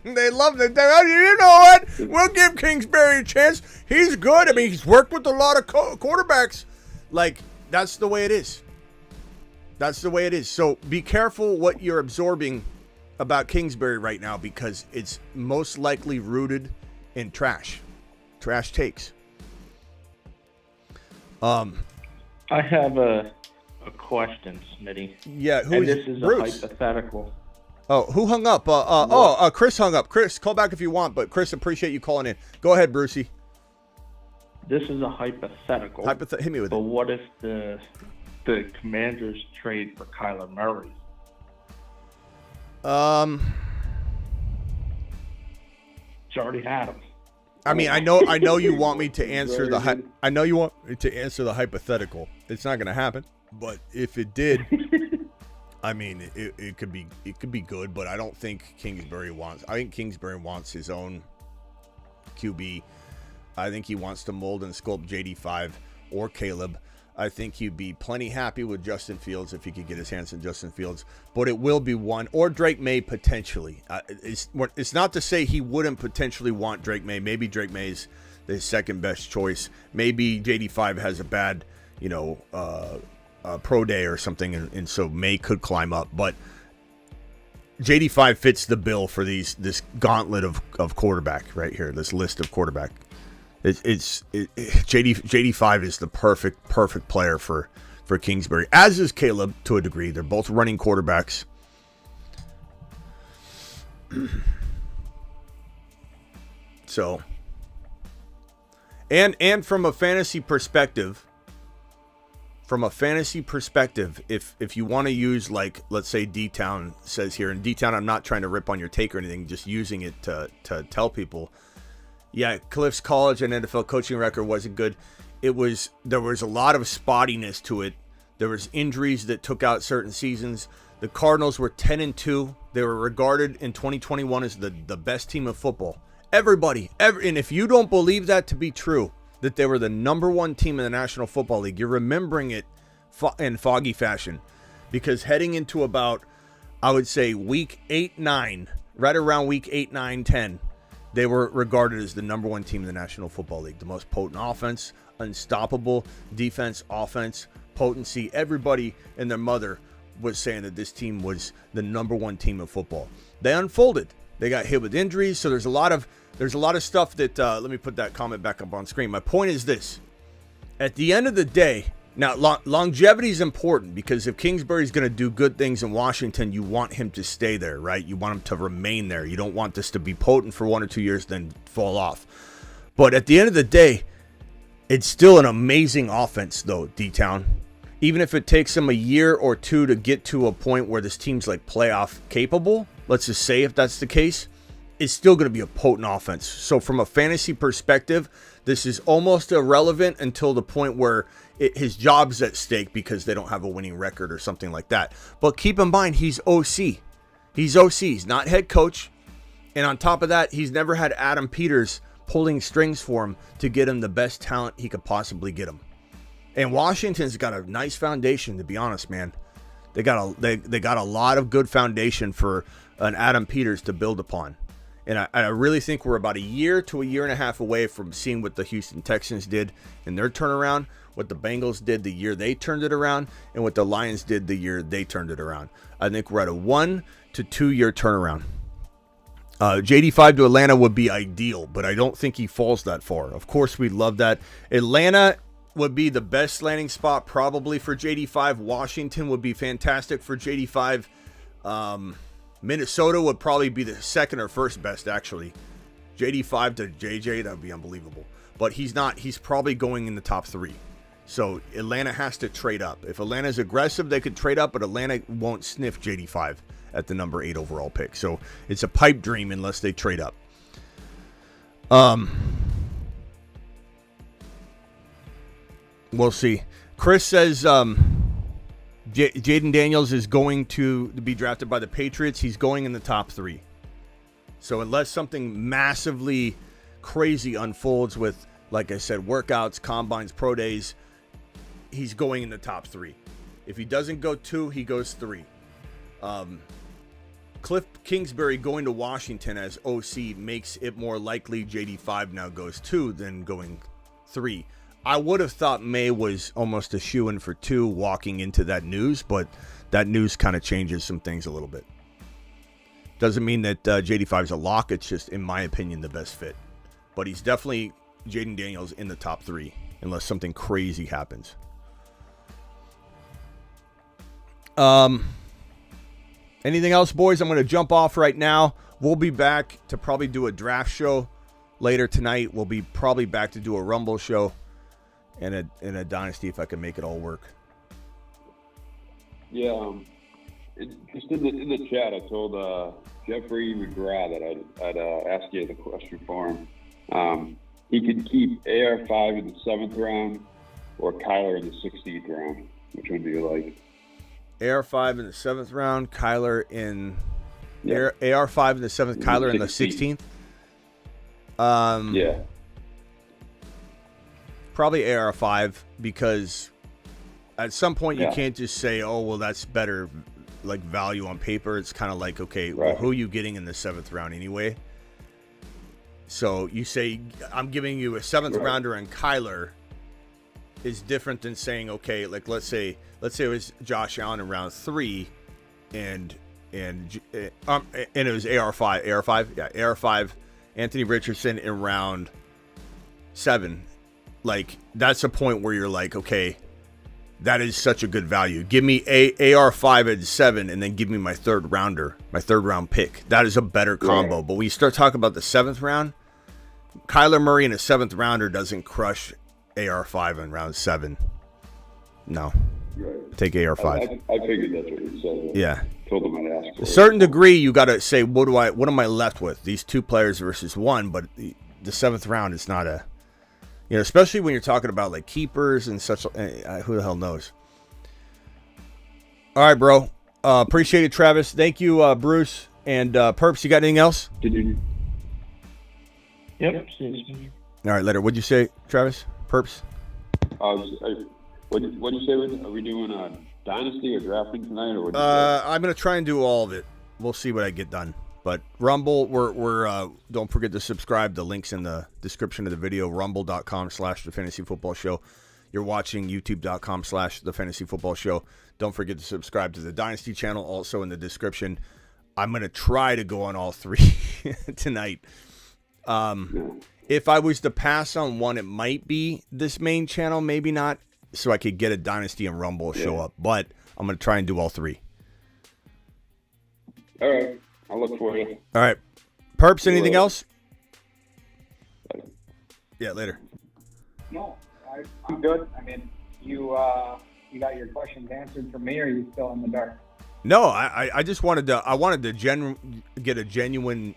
They love it. You know what? We'll give Kingsbury a chance. He's good. I mean, he's worked with a lot of quarterbacks. Like, that's the way it is. That's the way it is. So be careful what you're absorbing about Kingsbury right now, because it's most likely rooted in trash takes. I have a question, Smitty. Yeah, this is Bruce? A hypothetical. Oh, who hung up? Chris hung up. Chris, call back if you want, but Chris, appreciate you calling in. Go ahead, Brucey. This is a hypothetical. Hit me with it. But what if the Commanders trade for Kyler Murray? It's already had him. I mean, I know you want me to answer the hypothetical. It's not going to happen, but if it did, I mean, it could be good, but I don't think Kingsbury wants. I think Kingsbury wants his own QB. I think he wants to mold and sculpt JD5 or Caleb. I think he'd be plenty happy with Justin Fields if he could get his hands on Justin Fields. But it will be one, or Drake May potentially. It's not to say he wouldn't potentially want Drake May. Maybe Drake May's the second best choice. Maybe JD5 has a bad, pro day or something, and so May could climb up. But JD5 fits the bill for this gauntlet of quarterback right here. This list of quarterback. JD5 is the perfect player for Kingsbury, as is Caleb to a degree. They're both running quarterbacks. So, and from a fantasy perspective, if you want to use, like, let's say D-Town says here, and D-Town, I'm not trying to rip on your take or anything, just using it to tell people, yeah, Kliff's college and NFL coaching record wasn't good. There was a lot of spottiness to it. There was injuries that took out certain seasons. The Cardinals were 10-2. They were regarded in 2021 as the best team of football. And if you don't believe that to be true, that they were the number one team in the National Football League, you're remembering it in foggy fashion. Because heading into about, I would say, week 8-9, right around week 8-9-10, they were regarded as the number one team in the National Football League. The most potent offense, unstoppable defense, offense, potency. Everybody and their mother was saying that this team was the number one team of football. They unfolded. They got hit with injuries, so there's a lot of stuff that, let me put that comment back up on screen. My point is this. At the end of the day, now longevity is important, because if Kingsbury's going to do good things in Washington, you want him to stay there, right? You want him to remain there. You don't want this to be potent for 1 or 2 years, then fall off. But at the end of the day, it's still an amazing offense, though, D-Town. Even if it takes them a year or two to get to a point where this team's like playoff capable, let's just say if that's the case, it's still going to be a potent offense. So from a fantasy perspective, this is almost irrelevant until the point where his job's at stake because they don't have a winning record or something like that. But keep in mind, he's OC. He's OC. He's not head coach. And on top of that, he's never had Adam Peters pulling strings for him to get him the best talent he could possibly get him. And Washington's got a nice foundation, to be honest, man. They got a lot of good foundation for an Adam Peters to build upon. And I really think we're about a year to a year and a half away from seeing what the Houston Texans did in their turnaround, what the Bengals did the year they turned it around, and what the Lions did the year they turned it around. I think we're at a 1 to 2 year turnaround. JD5 to Atlanta would be ideal, but I don't think he falls that far. Of course, we'd love that. Atlanta would be the best landing spot probably for JD5. Washington would be fantastic for JD5. Minnesota would probably be the second or first best, actually. JD5 to JJ, that would be unbelievable. But he's not. He's probably going in the top 3. So Atlanta has to trade up. If Atlanta's aggressive, they could trade up, but Atlanta won't sniff JD5 at the number 8 overall pick. So it's a pipe dream unless they trade up. We'll see. Chris says Jaden Daniels is going to be drafted by the Patriots. He's going in the top 3. So unless something massively crazy unfolds with, like I said, workouts, combines, pro days, he's going in the top 3. If he doesn't go 2, he goes 3. Kliff Kingsbury going to Washington as OC makes it more likely JD5 now goes 2 than going 3. I would have thought May was almost a shoo-in for 2 walking into that news, but that news kind of changes some things a little bit. Doesn't mean that JD5 is a lock. It's just, in my opinion, the best fit. But he's definitely Jaden Daniels in the top 3, unless something crazy happens. Anything else, boys? I'm going to jump off right now. We'll be back to probably do a draft show later tonight. We'll be probably back to do a Rumble show and a Dynasty if I can make it all work. Yeah, just in the chat, I told Jeffrey McGrath that I'd ask you the question for him. He could keep AR5 in the 7th round or Kyler in the 16th round. Which one do you like? AR5 in the 7th round, Kyler in AR5 in the 7th, Kyler in the 16th. Yeah. Probably AR5, because at some point you can't just say, oh, well, that's better, like, value on paper. It's kind of like, okay, well, who are you getting in the 7th round anyway? So you say, I'm giving you a 7th rounder and Kyler is different than saying, okay, like, let's say it was Josh Allen in round 3 and it was AR5, Anthony Richardson in round 7. Like, that's a point where you're like, okay, That is such a good value. Give me AR5 at 7 and then give me my third round pick. That is a better combo. Right. But when you start talking about the 7th round, Kyler Murray in a 7th rounder doesn't crush AR5 in round 7. No. Right. Take AR5. I figured that's what you said. Yeah. Told them I'd ask for a certain degree, you got to say, what am I left with? These 2 players versus 1, but the 7th round is not a, especially when you're talking about like keepers and such. Who the hell knows? All right, bro. Appreciate it, Travis. Thank you, Bruce and Perps. You got anything else? Did you? Yep. All right, later. What'd you say, Travis? Perps? What did you say? Are we doing a Dynasty or drafting tonight? Or I'm going to try and do all of it. We'll see what I get done. But Rumble, we're don't forget to subscribe. The link's in the description of the video, rumble.com/The Fantasy Football Show. You're watching youtube.com/The Fantasy Football Show. Don't forget to subscribe to the Dynasty channel, also in the description. I'm going to try to go on all 3 tonight. If I was to pass on one, it might be this main channel, maybe not, so I could get a Dynasty and Rumble show up. But I'm going to try and do all 3. All right. I'll look for you. All right. Perps, anything else? Yeah, later. No, I'm good. I mean, you got your questions answered for me, or are you still in the dark? No, I just wanted to get a genuine,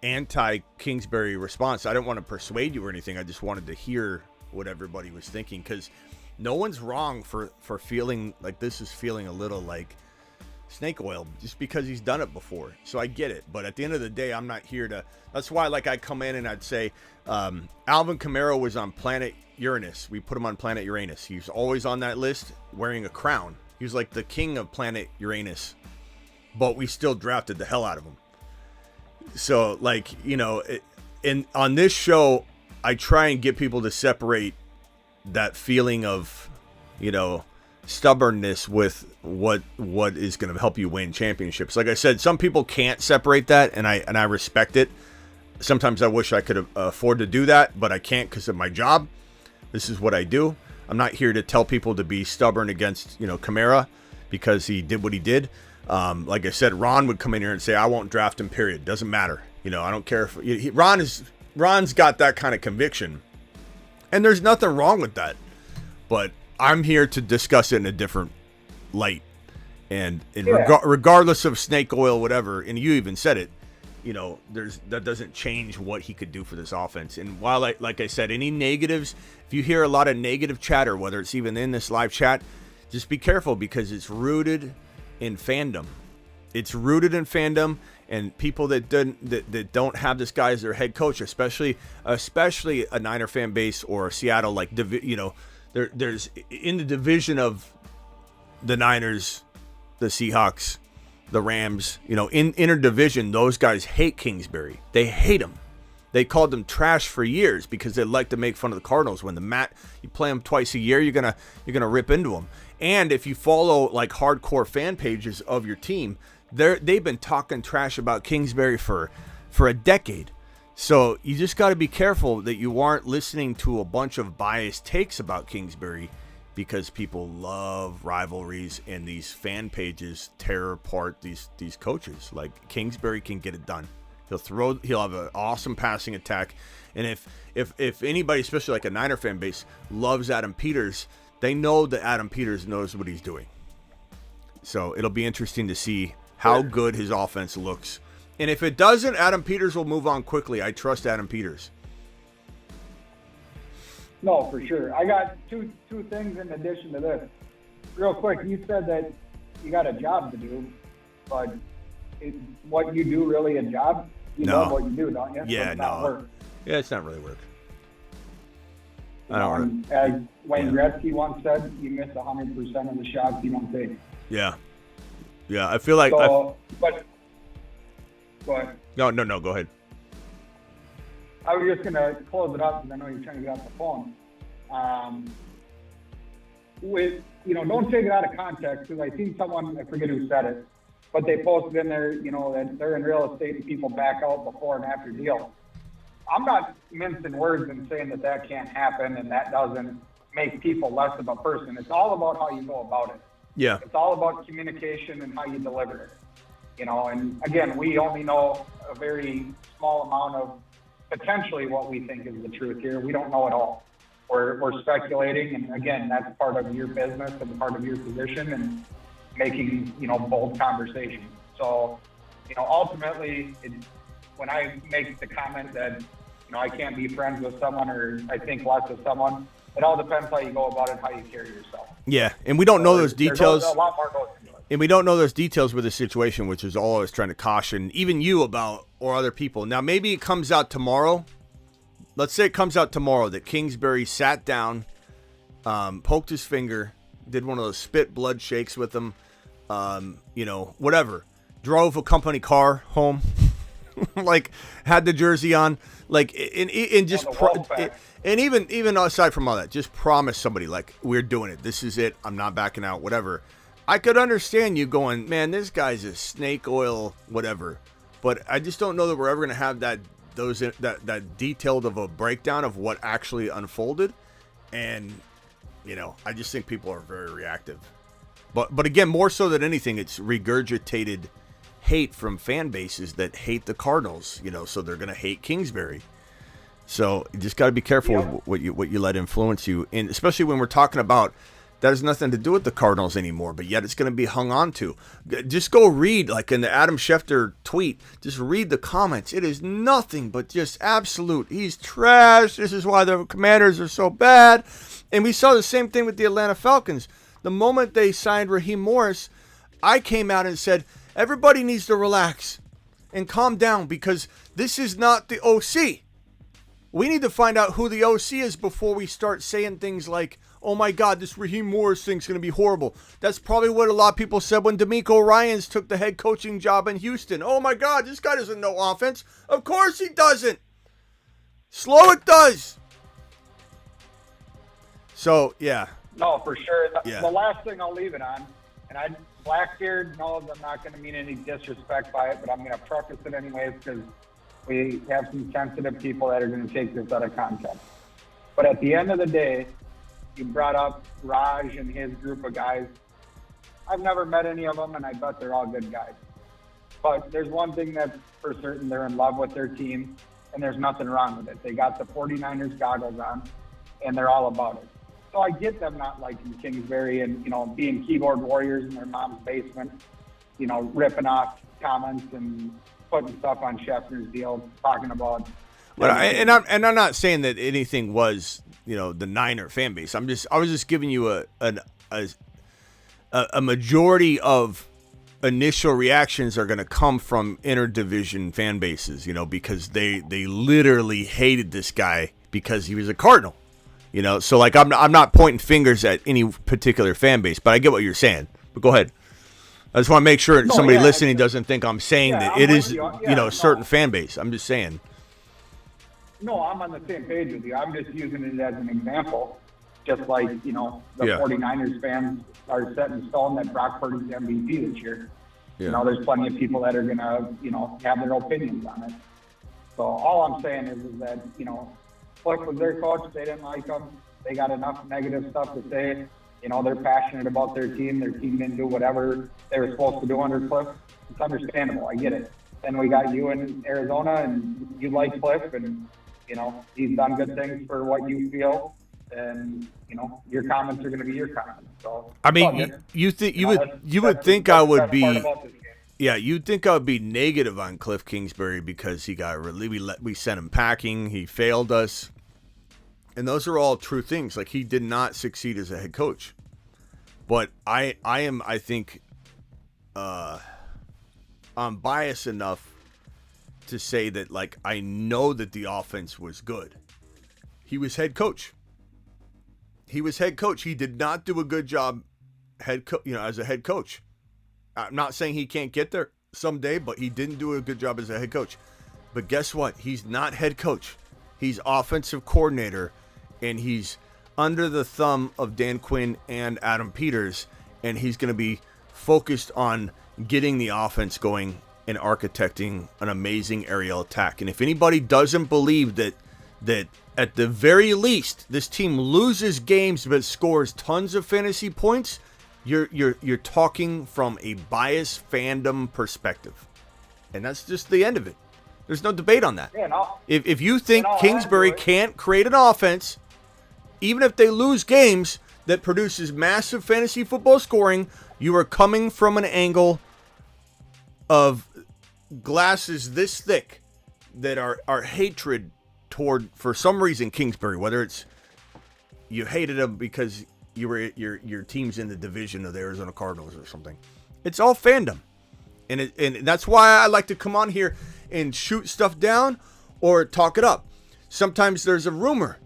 anti-Kingsbury response. I didn't want to persuade you or anything. I just wanted to hear what everybody was thinking, because no one's wrong for feeling like this is feeling a little like snake oil just because he's done it before. So I get it. But at the end of the day, I'm not here to. That's why, like, I'd come in and I'd say, Alvin Kamara was on planet Uranus. We put him on planet Uranus. He's always on that list wearing a crown. He was like the king of planet Uranus, but we still drafted the hell out of him. So, like, on this show, I try and get people to separate that feeling of, stubbornness with what is going to help you win championships. Like I said, some people can't separate that, and I respect it. Sometimes I wish I could afford to do that, but I can't because of my job. This is what I do. I'm not here to tell people to be stubborn against, Kamara because he did what he did. Like I said, Ron would come in here and say, I won't draft him, period. Doesn't matter. I don't care if Ron's got that kind of conviction, and there's nothing wrong with that. But I'm here to discuss it in a different light, and regardless of snake oil, whatever. And you even said it. That doesn't change what he could do for this offense. And while, like I said, any negatives, if you hear a lot of negative chatter, whether it's even in this live chat, just be careful, because it's rooted in fandom. It's rooted in fandom, and people that don't have this guy as their head coach, especially a Niner fan base or Seattle, like, there's in the division of the Niners, the Seahawks, the Rams, in interdivision, those guys hate Kingsbury. They hate him. They called them trash for years because they like to make fun of the Cardinals. When you play them twice a year, you're gonna rip into them. And if you follow like hardcore fan pages of your team, they've been talking trash about Kingsbury for a decade. So you just got to be careful that you aren't listening to a bunch of biased takes about Kingsbury, because people love rivalries, and these fan pages tear apart these coaches. Like, Kingsbury can get it done. He'll have an awesome passing attack. And if anybody, especially like a Niner fan base, loves Adam Peters, they know that Adam Peters knows what he's doing. So it'll be interesting to see how good his offense looks. And if it doesn't, Adam Peters will move on quickly. I trust Adam Peters. No, for sure. I got two things in addition to this. Real quick, you said that you got a job to do, but is what you do really a job? You love what you do, don't you? Yeah, no. Work. Yeah, it's not really work. I don't know. As Wayne Gretzky once said, you miss 100% of the shots you don't take. Yeah. Yeah, I feel like... But go ahead. No, go ahead. I was just going to close it up because I know you're trying to get off the phone. Don't take it out of context, because I seen someone, I forget who said it, but they posted in there, that they're in real estate and people back out before and after deal. I'm not mincing words and saying that can't happen and that doesn't make people less of a person. It's all about how you go about it. Yeah. It's all about communication and how you deliver it. And again, we only know a very small amount of potentially what we think is the truth here. We don't know it all. We're speculating, and again, that's part of your business and part of your position and making, bold conversations. So, ultimately, when I make the comment that, I can't be friends with someone or I think less of someone, it all depends how you go about it, how you carry yourself. Yeah, and we don't know those details. There's a lot more goes into it. And we don't know those details with the situation, which is all I was trying to caution even you about or other people. Now, maybe it comes out tomorrow. Let's say it comes out tomorrow that Kingsbury sat down, poked his finger, did one of those spit blood shakes with him, whatever. Drove a company car home, like had the jersey on, like, and just, and even aside from all that, just promise somebody, like, we're doing it. This is it. I'm not backing out, whatever. I could understand you going, man, this guy's a snake oil, whatever. But I just don't know that we're ever going to have that detailed of a breakdown of what actually unfolded. And, I just think people are very reactive. But again, more so than anything, it's regurgitated hate from fan bases that hate the Cardinals, so they're going to hate Kingsbury. So you just got to be careful with what you let influence you. And especially when we're talking about that has nothing to do with the Cardinals anymore, but yet it's going to be hung on to. Just go read, like in the Adam Schefter tweet, just read the comments. It is nothing but just absolute. He's trash. This is why the Commanders are so bad. And we saw the same thing with the Atlanta Falcons. The moment they signed Raheem Morris, I came out and said, everybody needs to relax and calm down because this is not the OC. We need to find out who the OC is before we start saying things like, oh my God, this Raheem Morris thing's going to be horrible. That's probably what a lot of people said when DeMeco Ryans took the head coaching job in Houston. Oh my God, this guy doesn't know offense. Of course he doesn't. Slow it does. So, yeah. No, for sure. Yeah. The last thing I'll leave it on, and Blackbeard knows I'm not going to mean any disrespect by it, but I'm going to preface it anyways because we have some sensitive people that are going to take this out of context. But at the end of the day, you brought up Raj and his group of guys. I've never met any of them, and I bet they're all good guys. But there's one thing that's for certain. They're in love with their team, and there's nothing wrong with it. They got the 49ers goggles on, and they're all about it. So I get them not liking Kingsbury and, being keyboard warriors in their mom's basement, ripping off comments and putting stuff on Schefter's deal, talking about. But I'm not saying that anything was, the Niner fan base. I was just giving you a majority of initial reactions are going to come from interdivision fan bases, because they literally hated this guy because he was a Cardinal, So like I'm not pointing fingers at any particular fan base, but I get what you're saying. But go ahead. I just want to make sure somebody listening doesn't think I'm saying that it is, a certain fan base. I'm just saying. No, I'm on the same page with you. I'm just using it as an example. Just like, the 49ers fans are set in stone that Brock Purdy's MVP this year. Yeah. There's plenty of people that are going to, have their opinions on it. So all I'm saying is that, Kliff was their coach. They didn't like him. They got enough negative stuff to say. They're passionate about their team. Their team didn't do whatever they were supposed to do under Kliff. It's understandable. I get it. Then we got you in Arizona, and you like Kliff, and, he's done good things for what you feel. And, your comments are going to be your comments. So, I mean, you would think I would be. Yeah, you'd think I would be negative on Kliff Kingsbury because he got we sent him packing. He failed us. And those are all true things. Like, he did not succeed as a head coach. But I think, I'm biased enough to say that, like, I know that the offense was good. He was head coach. He did not do a good job as a head coach. I'm not saying he can't get there someday, but he didn't do a good job as a head coach. But guess what? He's not head coach. He's offensive coordinator, and he's under the thumb of Dan Quinn and Adam Peters, and he's going to be focused on getting the offense going and architecting an amazing aerial attack. And if anybody doesn't believe that at the very least, this team loses games but scores tons of fantasy points, you're talking from a biased fandom perspective. And that's just the end of it. There's no debate on that. Yeah, no. If you think Kingsbury can't create an offense, even if they lose games that produces massive fantasy football scoring, you are coming from an angle of glasses this thick that are hatred toward, for some reason, Kingsbury. Whether it's you hated him because you were your team's in the division of the Arizona Cardinals or something. It's all fandom. And that's why I like to come on here and shoot stuff down or talk it up. Sometimes there's a rumor.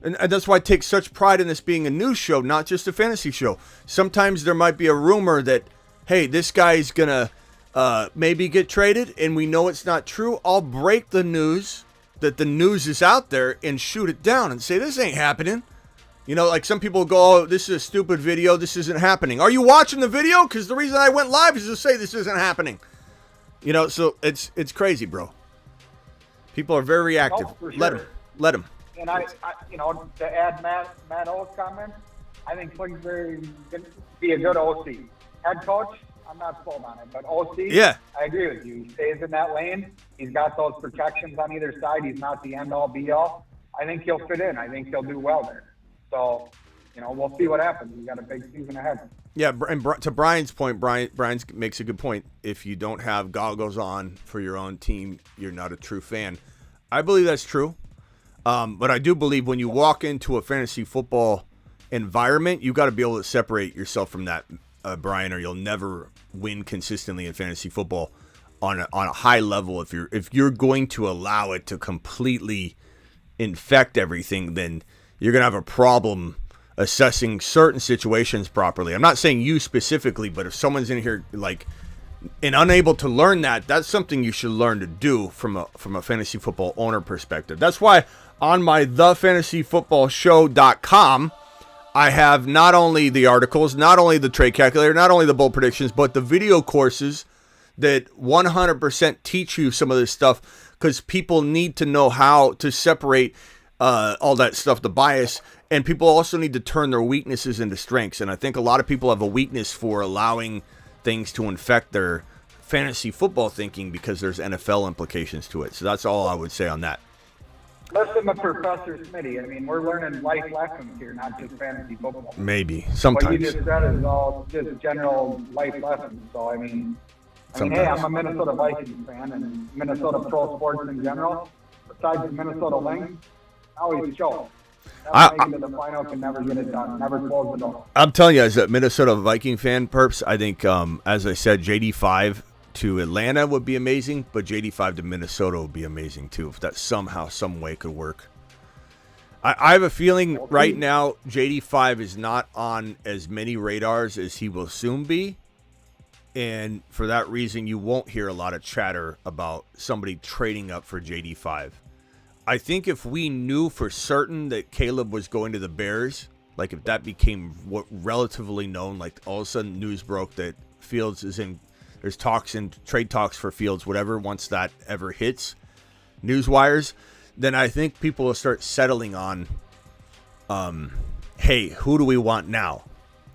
And that's why I take such pride in this being a news show, not just a fantasy show. Sometimes there might be a rumor that, hey, this guy's going to maybe get traded, and we know it's not true. I'll break the news that the news is out there and shoot it down and say, this ain't happening. You know, like some people go, oh, this is a stupid video. This isn't happening. Are you watching the video? Because the reason I went live is to say this isn't happening. You know, so it's crazy, bro. People are very reactive. Oh, Let them. And I, to add Matt O's comment, I think Kingsbury can be a good OC. Head coach, I'm not sold on it, but OC, yeah, I agree with you. He stays in that lane. He's got those protections on either side. He's not the end-all, be-all. I think he'll fit in. I think he'll do well there. So, we'll see what happens. We've got a big season ahead. Yeah, and to Brian's point, Brian makes a good point. If you don't have goggles on for your own team, you're not a true fan. I believe that's true. But I do believe when you walk into a fantasy football environment, you got to be able to separate yourself from that, Brian, or you'll never win consistently in fantasy football on a high level. If you're going to allow it to completely infect everything, then you're going to have a problem assessing certain situations properly. I'm not saying you specifically, but if someone's in here and unable to learn that, that's something you should learn to do from a fantasy football owner perspective. That's why on my thefantasyfootballshow.com, I have not only the articles, not only the trade calculator, not only the bold predictions, but the video courses that 100% teach you some of this stuff, because people need to know how to separate all that stuff, the bias, and people also need to turn their weaknesses into strengths. And I think a lot of people have a weakness for allowing things to infect their fantasy football thinking because there's NFL implications to it. So that's all I would say on that. Listen to Professor Smitty. I mean, we're learning life lessons here, not just fantasy football. Maybe. Sometimes. What you just said is all just general life lessons. So, I mean, hey, I'm a Minnesota Vikings fan, and Minnesota pro sports in general, besides the Minnesota Lynx, always show. Never make it to the final, can never get it done. Never close the door. I'm telling you, as a Minnesota Viking fan, Perps, I think, as I said, JD5 to Atlanta would be amazing, but JD5 to Minnesota would be amazing too, if that somehow, some way could work. I have a feeling right now JD5 is not on as many radars as he will soon be, and for that reason, you won't hear a lot of chatter about somebody trading up for JD5. I think if we knew for certain that Caleb was going to the Bears, like if that became relatively known, like all of a sudden news broke that Fields is in, there's talks and trade talks for Fields, whatever, once that ever hits news wires, then I think people will start settling on, hey, who do we want now?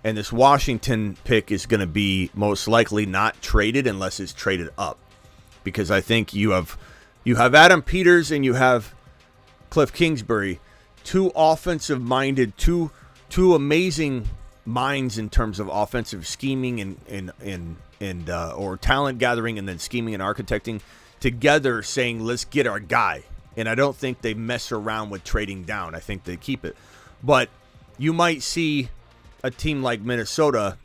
And this Washington pick is going to be most likely not traded unless it's traded up, because I think you have Adam Peters and you have Kliff Kingsbury, two offensive-minded, two amazing minds in terms of offensive scheming and or talent gathering and then scheming and architecting together, saying let's get our guy. And I don't think they mess around with trading down. I think they keep it. But you might see a team like Minnesota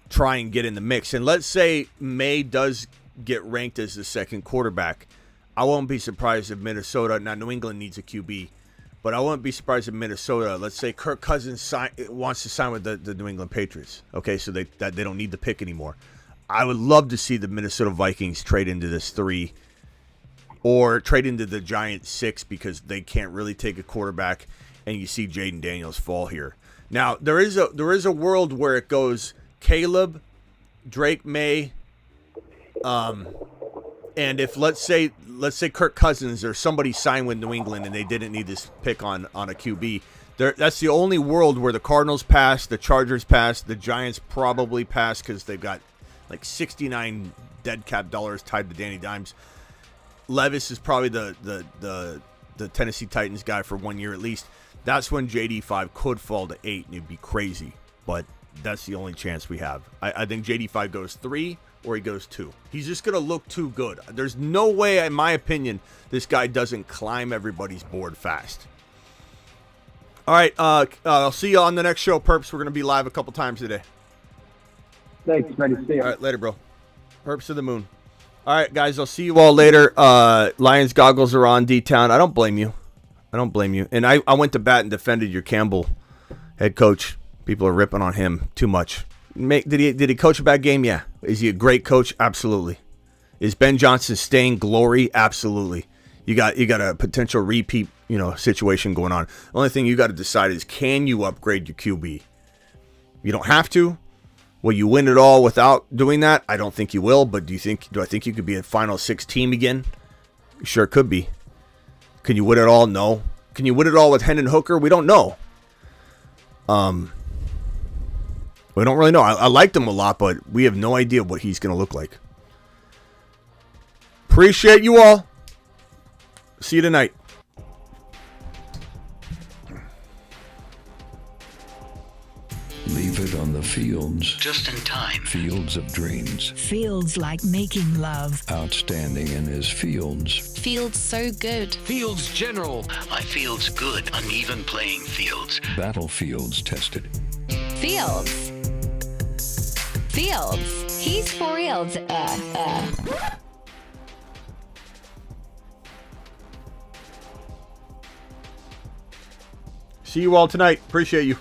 try and get in the mix. And let's say May does get ranked as the second quarterback. I won't be surprised if Minnesota, now New England needs a QB, but I won't be surprised if Minnesota, let's say Kirk Cousins wants to sign with the New England Patriots. Okay, so they don't need the pick anymore. I would love to see the Minnesota Vikings trade into this 3 or trade into the Giants 6 because they can't really take a quarterback, and you see Jaden Daniels fall here. Now, there is a world where it goes Caleb, Drake May, And if let's say Kirk Cousins or somebody signed with New England and they didn't need this pick on a QB, that's the only world where the Cardinals pass, the Chargers pass, the Giants probably pass because they've got like 69 dead cap dollars tied to Danny Dimes. Levis is probably the Tennessee Titans guy for 1 year at least. That's when JD5 could fall to 8 and it'd be crazy. But that's the only chance we have. I think JD5 goes 3 or he goes 2. He's just going to look too good. There's no way, in my opinion, this guy doesn't climb everybody's board fast. All right, I'll see you on the next show, Perps. We're going to be live a couple times today. Thanks, Smitty. See you. All right, later, bro. Perps to the moon. All right, guys, I'll see you all later. Lions goggles are on, D-Town. I don't blame you. And I went to bat and defended your Campbell head coach. People are ripping on him too much. Did he coach a bad game? Yeah. Is he a great coach? Absolutely. Is Ben Johnson staying glory? Absolutely. You got a potential repeat, situation going on. The only thing you got to decide is, can you upgrade your QB? You don't have to. Will you win it all without doing that? I don't think you will, but do I think you could be a final 6 team again? Sure could be. Can you win it all? No. Can you win it all with Hendon Hooker? We don't know. We don't really know. I liked him a lot, but we have no idea what he's going to look like. Appreciate you all. See you tonight. Leave it on the fields. Just in time. Fields of dreams. Fields like making love. Outstanding in his fields. Fields so good. Fields general. My field's good. Uneven playing fields. Battlefields tested. Fields. Fields. He's for reals. See you all tonight. Appreciate you.